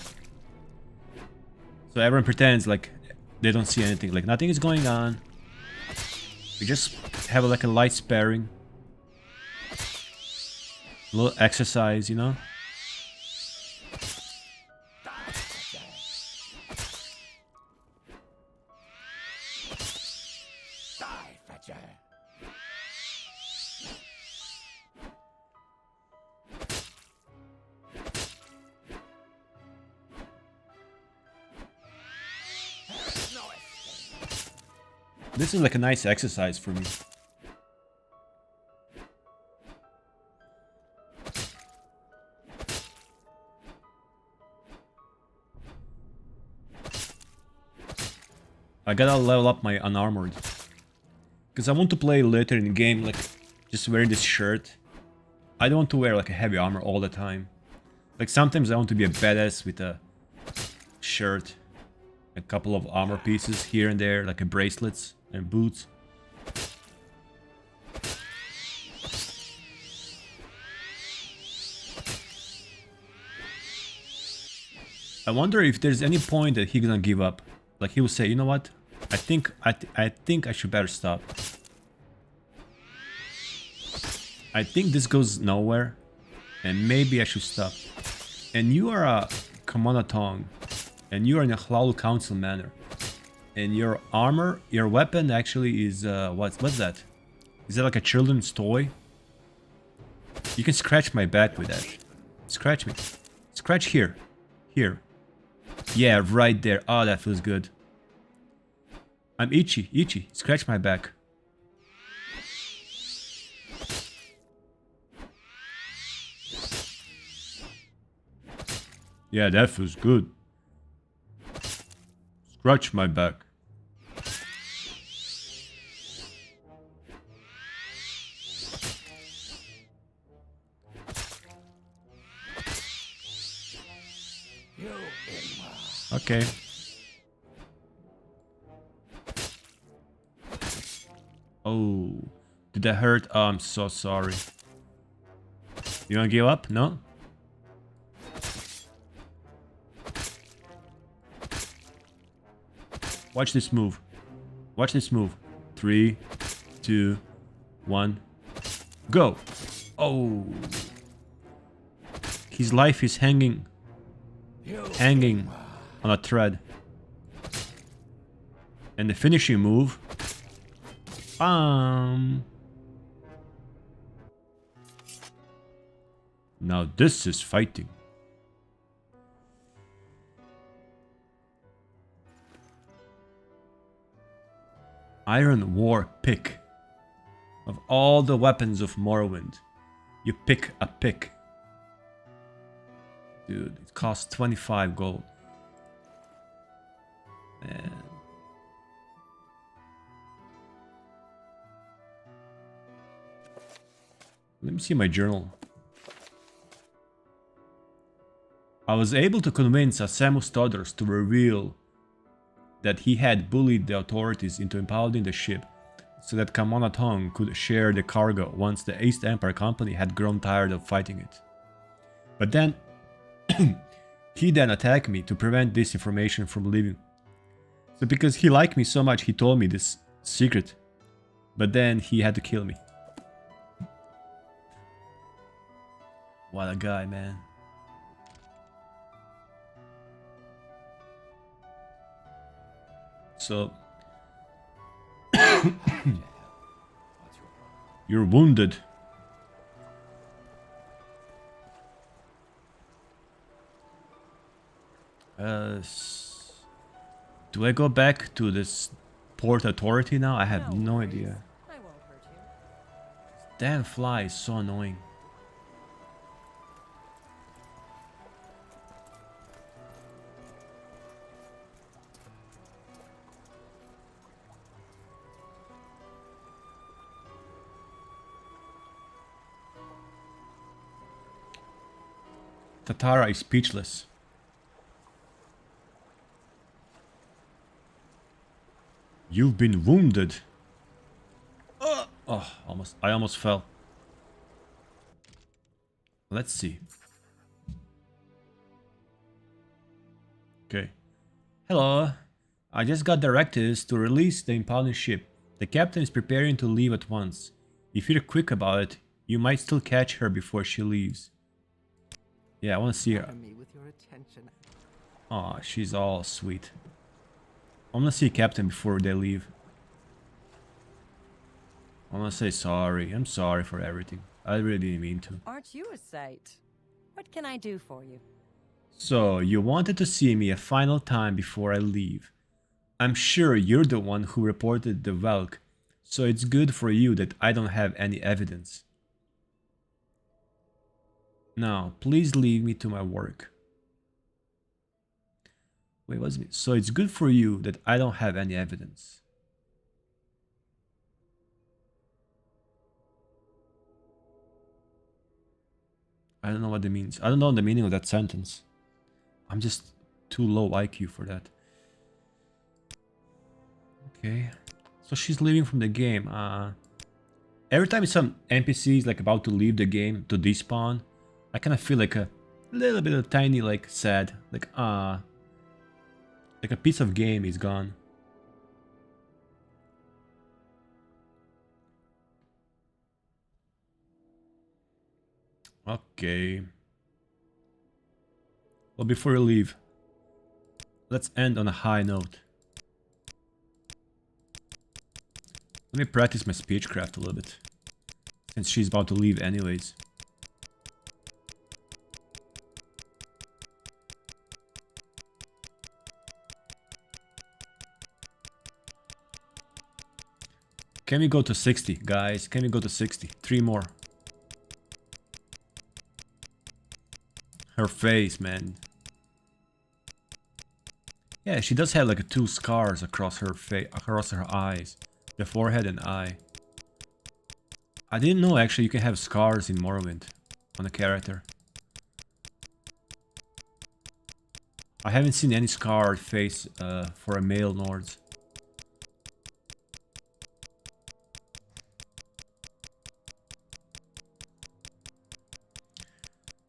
So everyone pretends like they don't see anything. Like nothing is going on. We just have like a light sparring. A little exercise, you know? Die, Fetcher. This is like a nice exercise for me. I gotta level up my unarmored. Because I want to play later in the game, like, just wearing this shirt. I don't want to wear like a heavy armor all the time. Like sometimes I want to be a badass with a shirt. A couple of armor pieces here and there, like a bracelets and boots. I wonder if there's any point that he's gonna give up. Like he will say, you know what? I think I should better stop. I think this goes nowhere, and maybe I should stop. And you are a Kamana Tong, and you are in a Hlaalu Council manor, and your armor, your weapon actually is what's that? Is that like a children's toy? You can scratch my back with that. Scratch me. Scratch here. Here. Yeah, right there. Oh, that feels good. I'm itchy. Itchy. Scratch my back. Yeah, that feels good. Scratch my back. Okay. Oh, did that hurt? Oh, I'm so sorry. You wanna give up? No? Watch this move. Watch this move. 3, 2, 1, go! Oh! His life is hanging hanging on a thread. And the finishing move. Now this is fighting. Iron War Pick. Of all the weapons of Morrowind, you pick a pick. Dude, it costs 25 gold. Man. Let me see my journal. I was able to convince Asemu Stodders to reveal that he had bullied the authorities into impounding the ship so that Kamonatong could share the cargo once the East Empire Company had grown tired of fighting it. But then, he then attacked me to prevent this information from leaving. So because he liked me so much, he told me this secret. But then he had to kill me. What a guy, man. So... You're wounded. Do I go back to this Port Authority now? I have no idea. I won't hurt you. Damn fly is so annoying. Tatara is speechless. You've been wounded. Oh, I almost fell. Let's see. Okay. Hello. I just got directives to release the impounded ship. The captain is preparing to leave at once. If you're quick about it, you might still catch her before she leaves. Yeah, I want to see her. Me with your attention. Aw, she's all sweet. I want to see Captain before they leave. I want to say sorry. I'm sorry for everything. I really didn't mean to. Aren't you a sight? What can I do for you? So, you wanted to see me a final time before I leave. I'm sure you're the one who reported the Velk, so it's good for you that I don't have any evidence. Now, please leave me to my work. Wait, what's it? So it's good for you that I don't have any evidence. I don't know what that means. I don't know the meaning of that sentence. I'm just too low IQ for that. Okay. So she's leaving from the game. Every time some NPC is like about to leave the game to despawn, I kind of feel like a little bit of tiny like sad. Like a piece of game is gone. Okay. Well, before you leave, let's end on a high note. Let me practice my speechcraft a little bit, since she's about to leave anyways. Can we go to 60, guys? Can we go to 60? 3 more. Her face, man. Yeah, she does have like 2 scars across her face, across her eyes. The forehead and eye. I didn't know actually you can have scars in Morrowind on a character. I haven't seen any scarred face for a male Nords.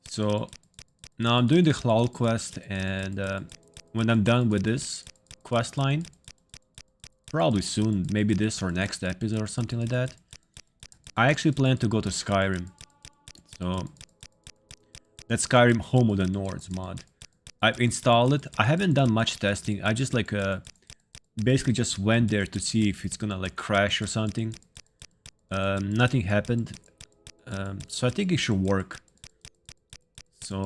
So now I'm doing the Hlaalu quest, and when I'm done with this quest line, probably soon, maybe this or next episode or something like that, I actually plan to go to Skyrim. So that's Skyrim Home of the Nords mod. I've installed it. I haven't done much testing. I just like basically just went there to see if it's gonna like crash or something. Nothing happened. So I think it should work. So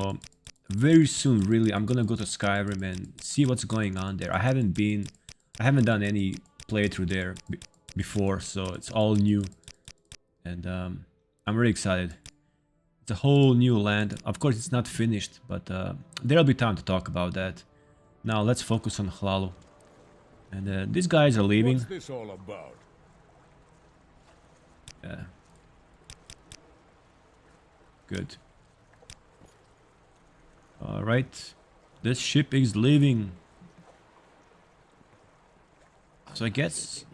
very soon, really, I'm gonna go to Skyrim and see what's going on there. I haven't done any playthrough there before, so it's all new. And I'm really excited. It's a whole new land. Of course, it's not finished, but there'll be time to talk about that. Now let's focus on Hlaalu. And these guys are leaving. What's this all about? Yeah. Good. Alright. This ship is leaving. So I guess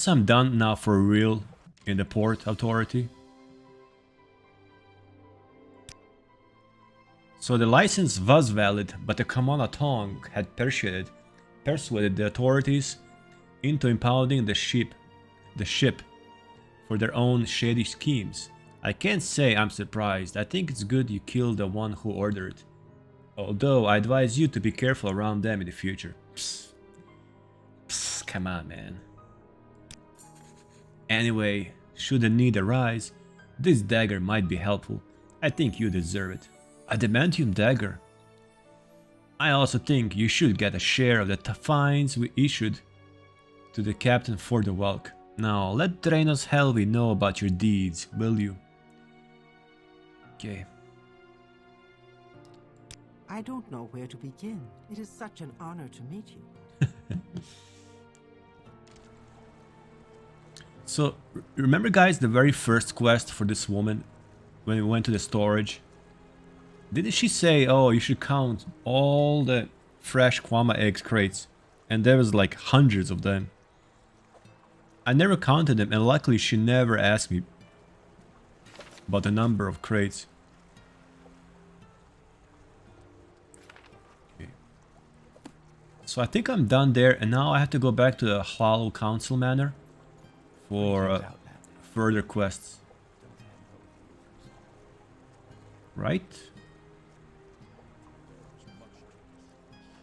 I'm done now for real in the Port Authority. So the license was valid, but the Kamana Tong had persuaded the authorities into impounding the ship for their own shady schemes. I can't say I'm surprised. I think it's good you killed the one who ordered it. Although I advise you to be careful around them in the future. Psst. Psst, come on, man. Anyway, should the need arise, this dagger might be helpful. I think you deserve it. Adamantium dagger. I also think you should get a share of the fines we issued to the captain for the Welk. Now, let Drainos Helvi know about your deeds, will you? Okay. I don't know where to begin. It is such an honor to meet you. So, remember guys the very first quest for this woman when we went to the storage? Didn't she say, oh, you should count all the fresh Kwama eggs crates? And there was like hundreds of them. I never counted them, and luckily she never asked me about the number of crates. Okay. So I think I'm done there, and now I have to go back to the Hlaalu Council Manor for further quests. Right?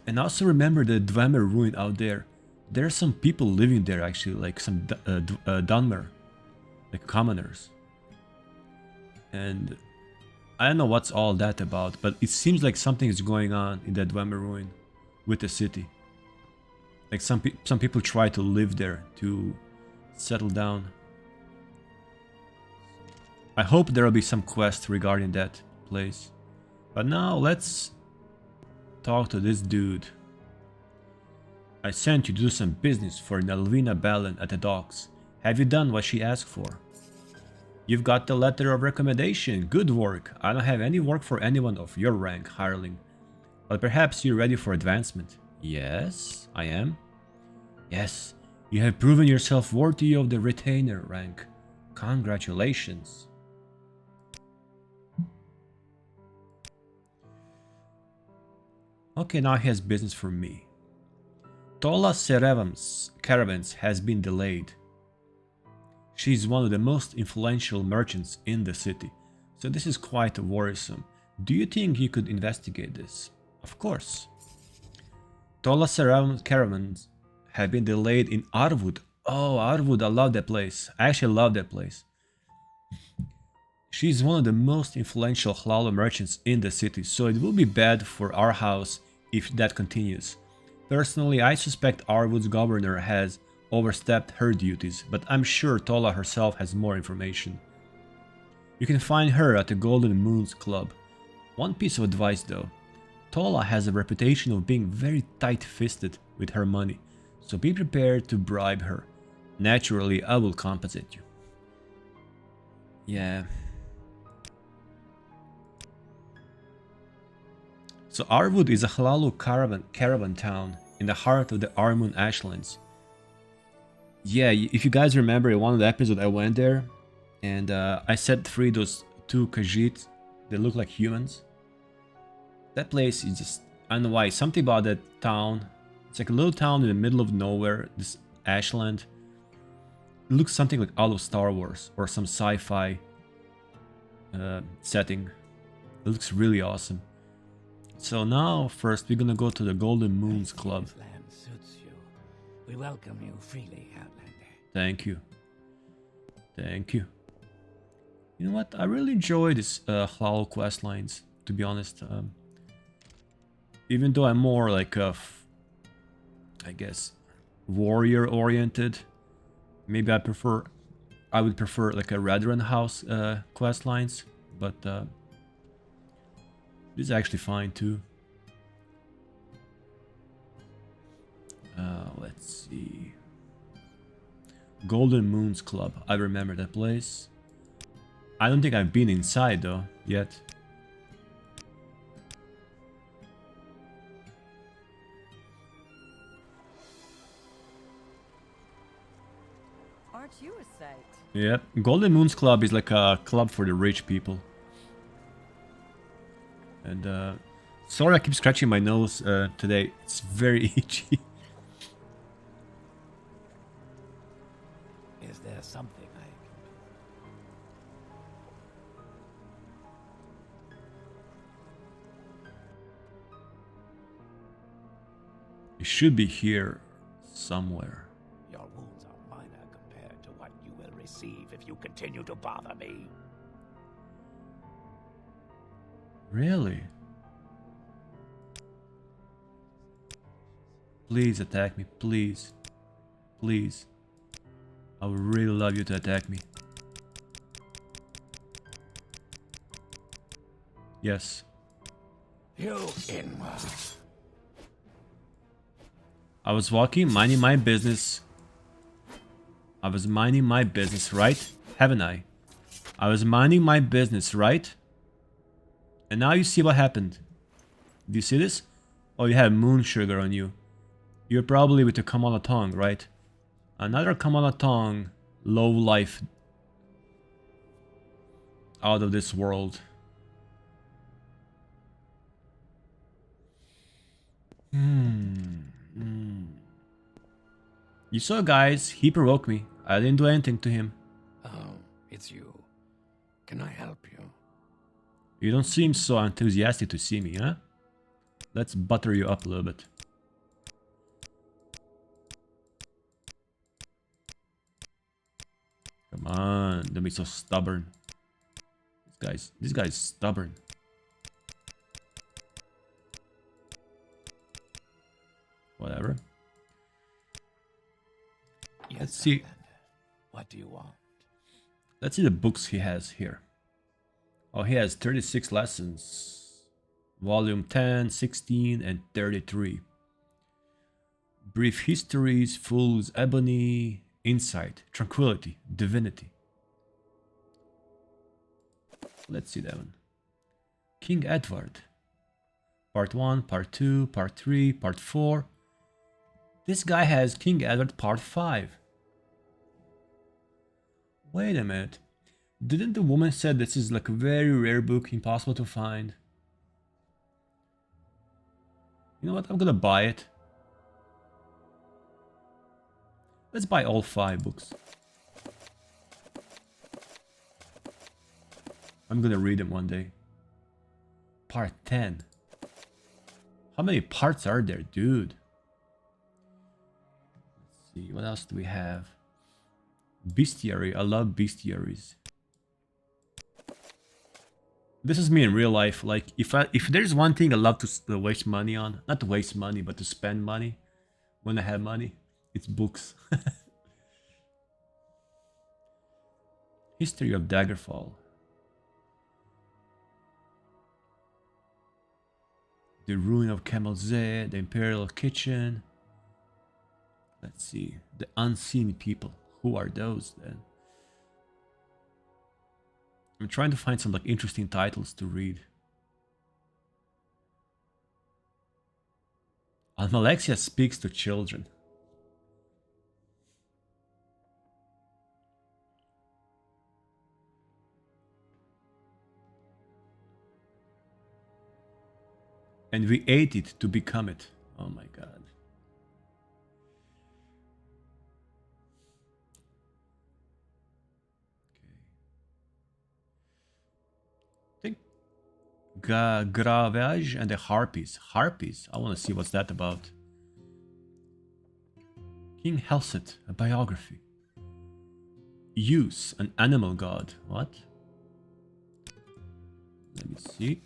And also remember the Dwemer ruin out there. There are some people living there actually, like some Dunmer, like commoners. And I don't know what's all that about, but it seems like something is going on in that Dwemer ruin with the city. Like some people try to live there, to settle down. I hope there will be some quest regarding that place. But now let's talk to this dude. I sent you to do some business for Nelvina Balin at the docks. Have you done what she asked for? You've got the letter of recommendation. Good work. I don't have any work for anyone of your rank, hireling. But perhaps you're ready for advancement. Yes, I am. Yes, you have proven yourself worthy of the retainer rank. Congratulations. Okay, now he has business for me. Tola Serevam's caravans has been delayed. She is one of the most influential merchants in the city, so this is quite worrisome. Do you think you could investigate this? Of course. Tola Serevam's caravans have been delayed in Arwood. Oh, Arwood, I love that place. I actually love that place. She is one of the most influential Hlaalu merchants in the city, so it will be bad for our house if that continues. Personally, I suspect Arwood's governor has overstepped her duties, but I'm sure Tola herself has more information. You can find her at the Golden Moons Club. One piece of advice though, Tola has a reputation of being very tight-fisted with her money, so be prepared to bribe her. Naturally, I will compensate you. Yeah. So Arwood is a Hlaalu caravan town in the heart of the Armun Ashlands. Yeah, if you guys remember in one of the episodes I went there and I set free those two Khajiit. They look like humans. That place is just, I don't know why, something about that town. It's like a little town in the middle of nowhere, this Ashland. It looks something like out of Star Wars or some sci-fi setting. It looks really awesome. So now, first we're gonna go to the Golden Moons I see Club. This land suits you. We welcome you freely, Outlander. Thank you. Thank you. You know what? I really enjoy this Hlaalu quest lines, to be honest. Even though I'm more like I guess, warrior oriented. Maybe I would prefer like a Radron House quest lines, but this is actually fine too. Let's see. Golden Moons Club. I remember that place. I don't think I've been inside though yet. Aren't you a sight? Yep. Golden Moons Club is like a club for the rich people. And sorry I keep scratching my nose today. It's very itchy. Is there something I can It should be here somewhere. do? Your wounds are minor compared to what you will receive if you continue to bother me. Really? Please attack me, please. Please. I would really love you to attack me. Yes. You inward. I was walking, minding my business. I was minding my business, right? Haven't I? I was minding my business, right? And now you see what happened. Do you see this? Oh, you have moon sugar on you. You're probably with a Kamala tongue, right? Another Kamala tongue, low life. Out of this world. You saw, guys, he provoked me. I didn't do anything to him. Oh, it's you. Can I help you? You don't seem so enthusiastic to see me, huh? Let's butter you up a little bit. Come on, don't be so stubborn. This guy's stubborn. Whatever. Yes, Let's see. Outlander. What do you want? Let's see the books he has here. Oh, he has 36 lessons. Volume 10, 16, and 33. Brief histories, Fool's Ebony, Insight, Tranquility, Divinity. Let's see that one. King Edward. Part 1, Part 2, Part 3, Part 4. This guy has King Edward Part 5. Wait a minute. Didn't the woman say this is like a very rare book, impossible to find? You know what? I'm gonna buy it. Let's buy all 5 books. I'm gonna read them one day. Part 10. How many parts are there, dude? Let's see, what else do we have? Bestiary. I love bestiaries. This is me in real life. Like, if there's one thing I love to waste money on, not to waste money, but to spend money when I have money, it's books. History of Daggerfall. The Ruin of Kamelze, the Imperial Kitchen. Let's see. The Unseen People. Who are those then? I'm trying to find some like interesting titles to read. Almalexia speaks to children. And we ate it to become it. Oh my god. Gravage and the Harpies. Harpies? I want to see what's that about. King Helset, a biography. Use, an animal god. What? Let me see.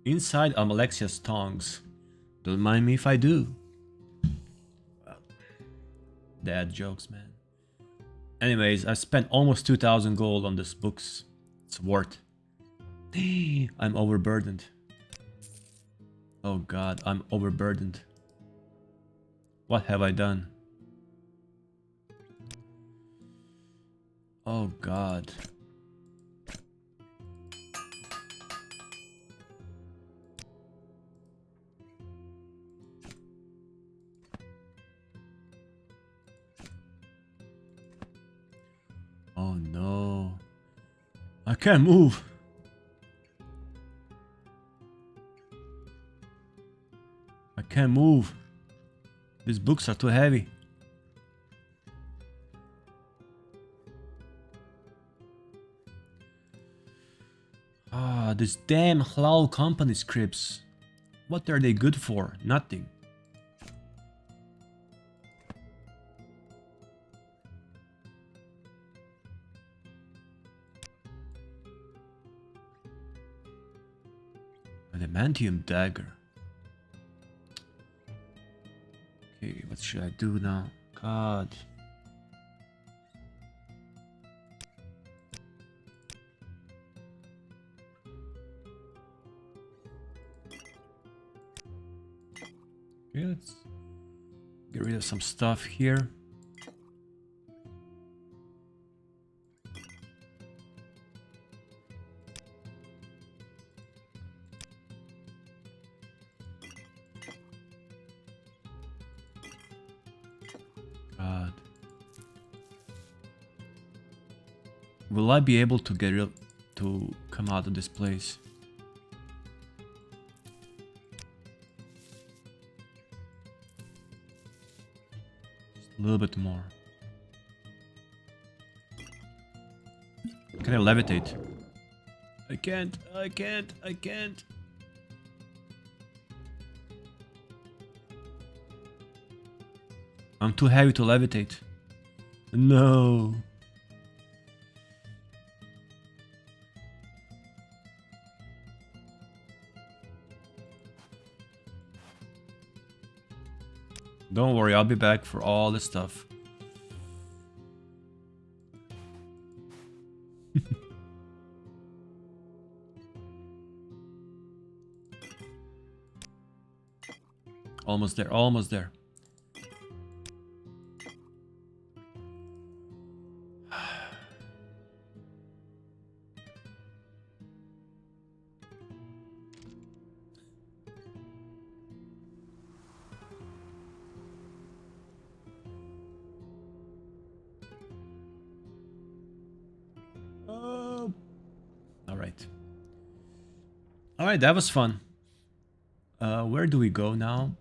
Inside Amalexia's tongs. Don't mind me if I do. Dad jokes, man. Anyways, I spent almost 2,000 gold on these books. It's worth. I'm overburdened. Oh god, I'm overburdened. What have I done? Oh god. Oh no. I can't move. I can't move. These books are too heavy. Ah, these damn Hlaalu company scripts. What are they good for? Nothing. Adamantium dagger. Okay, what should I do now? God. Okay, let's get rid of some stuff here. God. Will I be able to to come out of this place? Just a little bit more. Can I levitate? I can't. I'm too heavy to levitate. No. Don't worry, I'll be back for all this stuff. Almost there, almost there. Alright. Alright, that was fun. Where do we go now?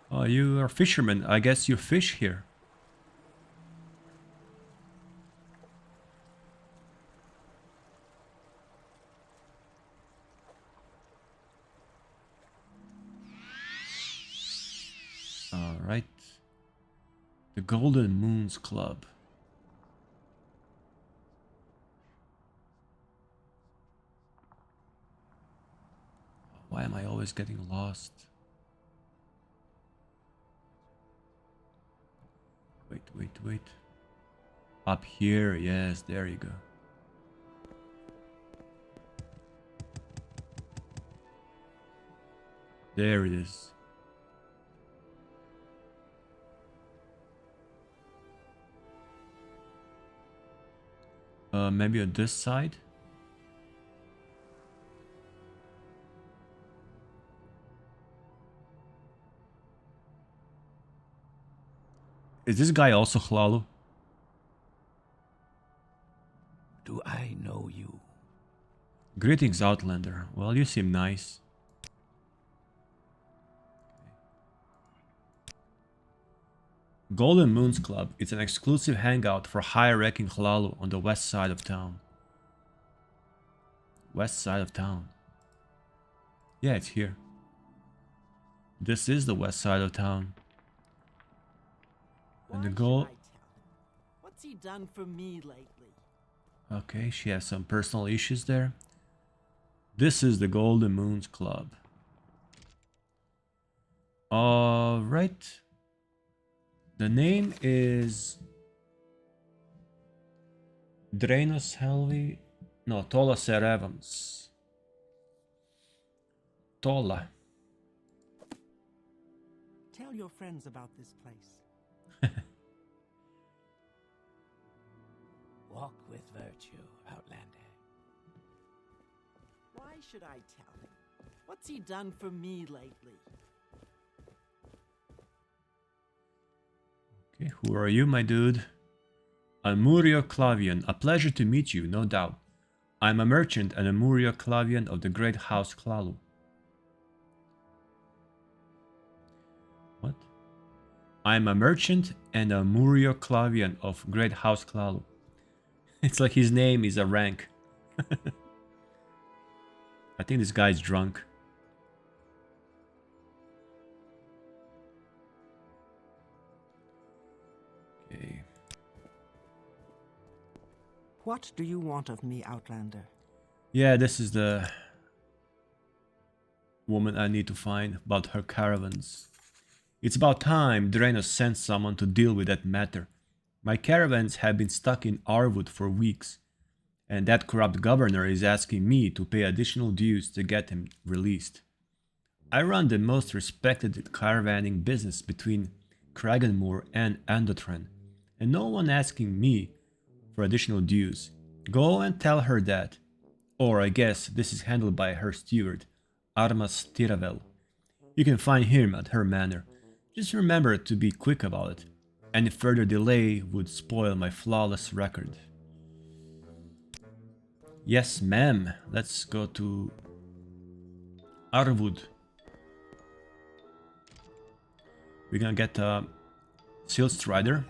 Oh, you are fishermen. I guess you fish here. All right. The Golden Moons Club. Why am I always getting lost? Wait. Up here, yes, there you go. There it is. Maybe on this side? Is this guy also Hlaalu? Do I know you? Greetings, Outlander. Well, you seem nice. Golden Moons Club is an exclusive hangout for high-ranking Hlaalu on the west side of town. West side of town. Yeah, it's here. This is the west side of town. And the goal... Why should I tell him? What's he done for me lately? Okay, she has some personal issues there. This is the Golden Moons Club. Alright. The name is... Drainos Helvi... No, Tola Serevams. Tola. Tell your friends about this place. Walk with virtue, Outlander. Why should I tell him? What's he done for me lately? Okay, who are you, my dude? Amurio Clavian. A pleasure to meet you, no doubt. I'm a merchant and Amurio Clavian of the Great House Hlaalu. What? I'm a merchant and Amurio Clavian of Great House Hlaalu. It's like his name is a rank. I think this guy's drunk. Okay. What do you want of me, Outlander? Yeah, this is the woman I need to find about her caravans. It's about time Drainos sent someone to deal with that matter. My caravans have been stuck in Arwood for weeks, and that corrupt governor is asking me to pay additional dues to get him released. I run the most respected caravanning business between Kraganmoor and Andotran, and no one asking me for additional dues. Go and tell her that. Or I guess this is handled by her steward, Armas Tiravel. You can find him at her manor. Just remember to be quick about it. Any further delay would spoil my flawless record. Yes, ma'am. Let's go to Arwood. We're gonna get a Seal Strider.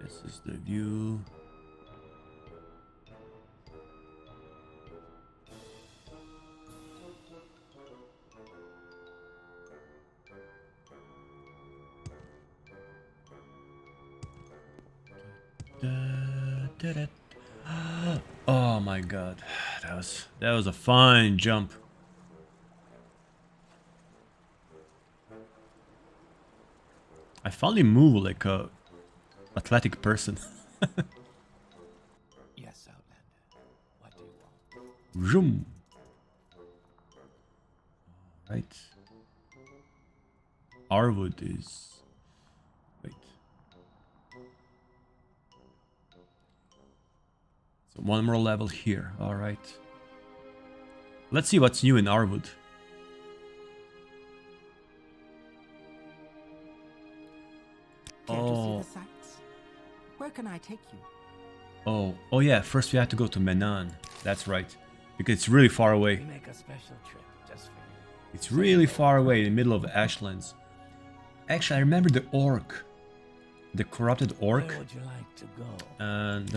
This is the view. Oh my god, that was a fine jump. I finally move like a athletic person. Yes, Outlander. What do you want? Zoom. Right. Arwood is... Wait. So one more level here. Alright. Let's see what's new in Arwood. Care to see Oh. the sights? Where can I take you? Oh yeah, first we have to go to Menan. That's right. Because it's really far We away. make a special trip just for It's really far away in the middle of Ashlands. Actually, I remember the orc. The corrupted orc. Where would you like to go? And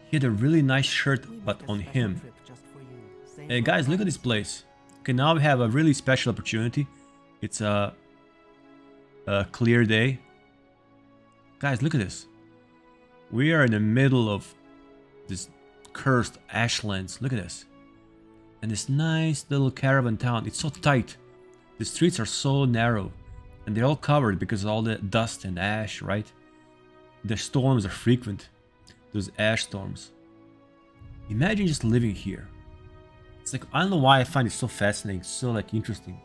he had a really nice shirt, We but make a on special him. trip just for you. Save Hey your guys, look at life. this place. Okay, now we have a really special opportunity. It's a clear day. Guys, look at this. We are in the middle of this cursed Ashlands. Look at this. And this nice little caravan town. It's so tight. The streets are so narrow. And they're all covered because of all the dust and ash, right? The storms are frequent. Those ash storms. Imagine just living here. It's like, I don't know why I find it so fascinating, so like interesting.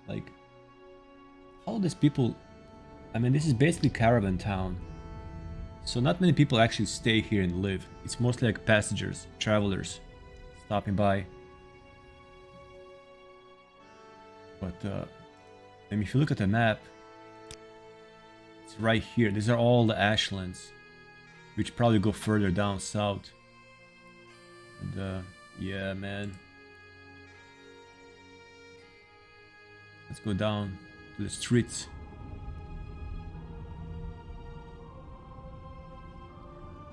Like, all these people, I mean, this is basically caravan town. So not many people actually stay here and live. It's mostly like passengers, travelers, stopping by. But, I mean, if you look at the map, it's right here. These are all the ashlands, which probably go further down south. And, yeah, man. Let's go down to the streets.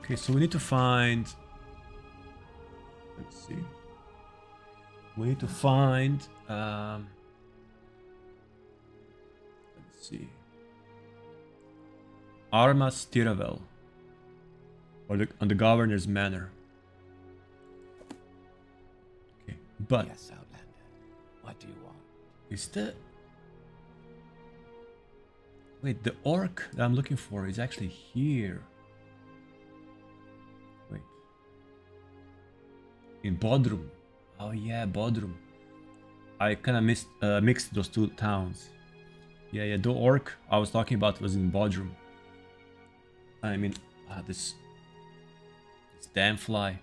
Okay, so we need to find... Let's see. We need to find... let's see. Armas Tiravel. Or on the governor's manor. Okay, but... Yes, Outlander. What do you want? Is the... Wait, the orc that I'm looking for is actually here. Wait. In Bodrum. Oh yeah, Bodrum. I kind of mixed those two towns. Yeah, the orc I was talking about was in Bodrum. I mean, this damn fly.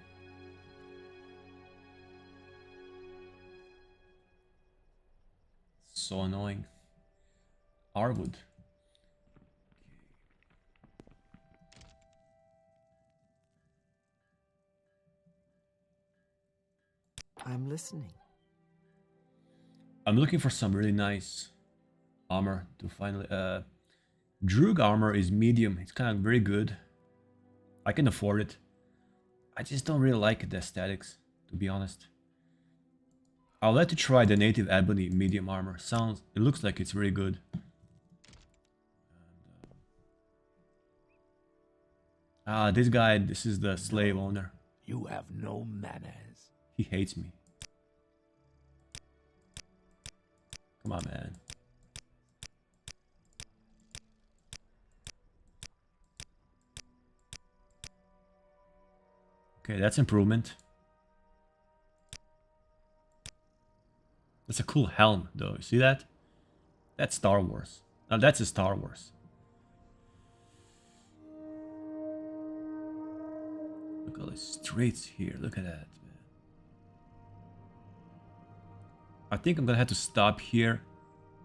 So annoying. Arwood. I'm listening. I'm looking for some really nice armor to finally... Droog armor is medium. It's kind of very good. I can afford it. I just don't really like the aesthetics, to be honest. I'll let you try the native ebony medium armor. It looks like it's really good. This guy, this is the slave owner. You have no manners. He hates me. Come on, man. Okay, that's improvement. That's a cool helm, though. You see that? That's Star Wars. Now that's a Star Wars. Look at all the streets here. Look at that, man. I think I'm gonna have to stop here,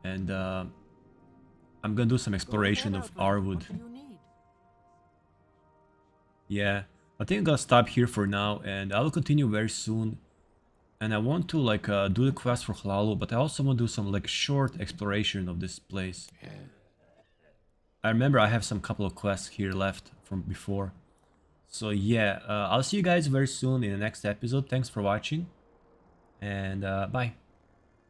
and I'm gonna do some exploration of Arwood. What do you need? Yeah, I think I'm gonna stop here for now, and I will continue very soon. And I want to like do the quest for Hlaalu, but I also want to do some like short exploration of this place. Yeah. I remember I have some couple of quests here left from before. So yeah, I'll see you guys very soon in the next episode. Thanks for watching, and bye.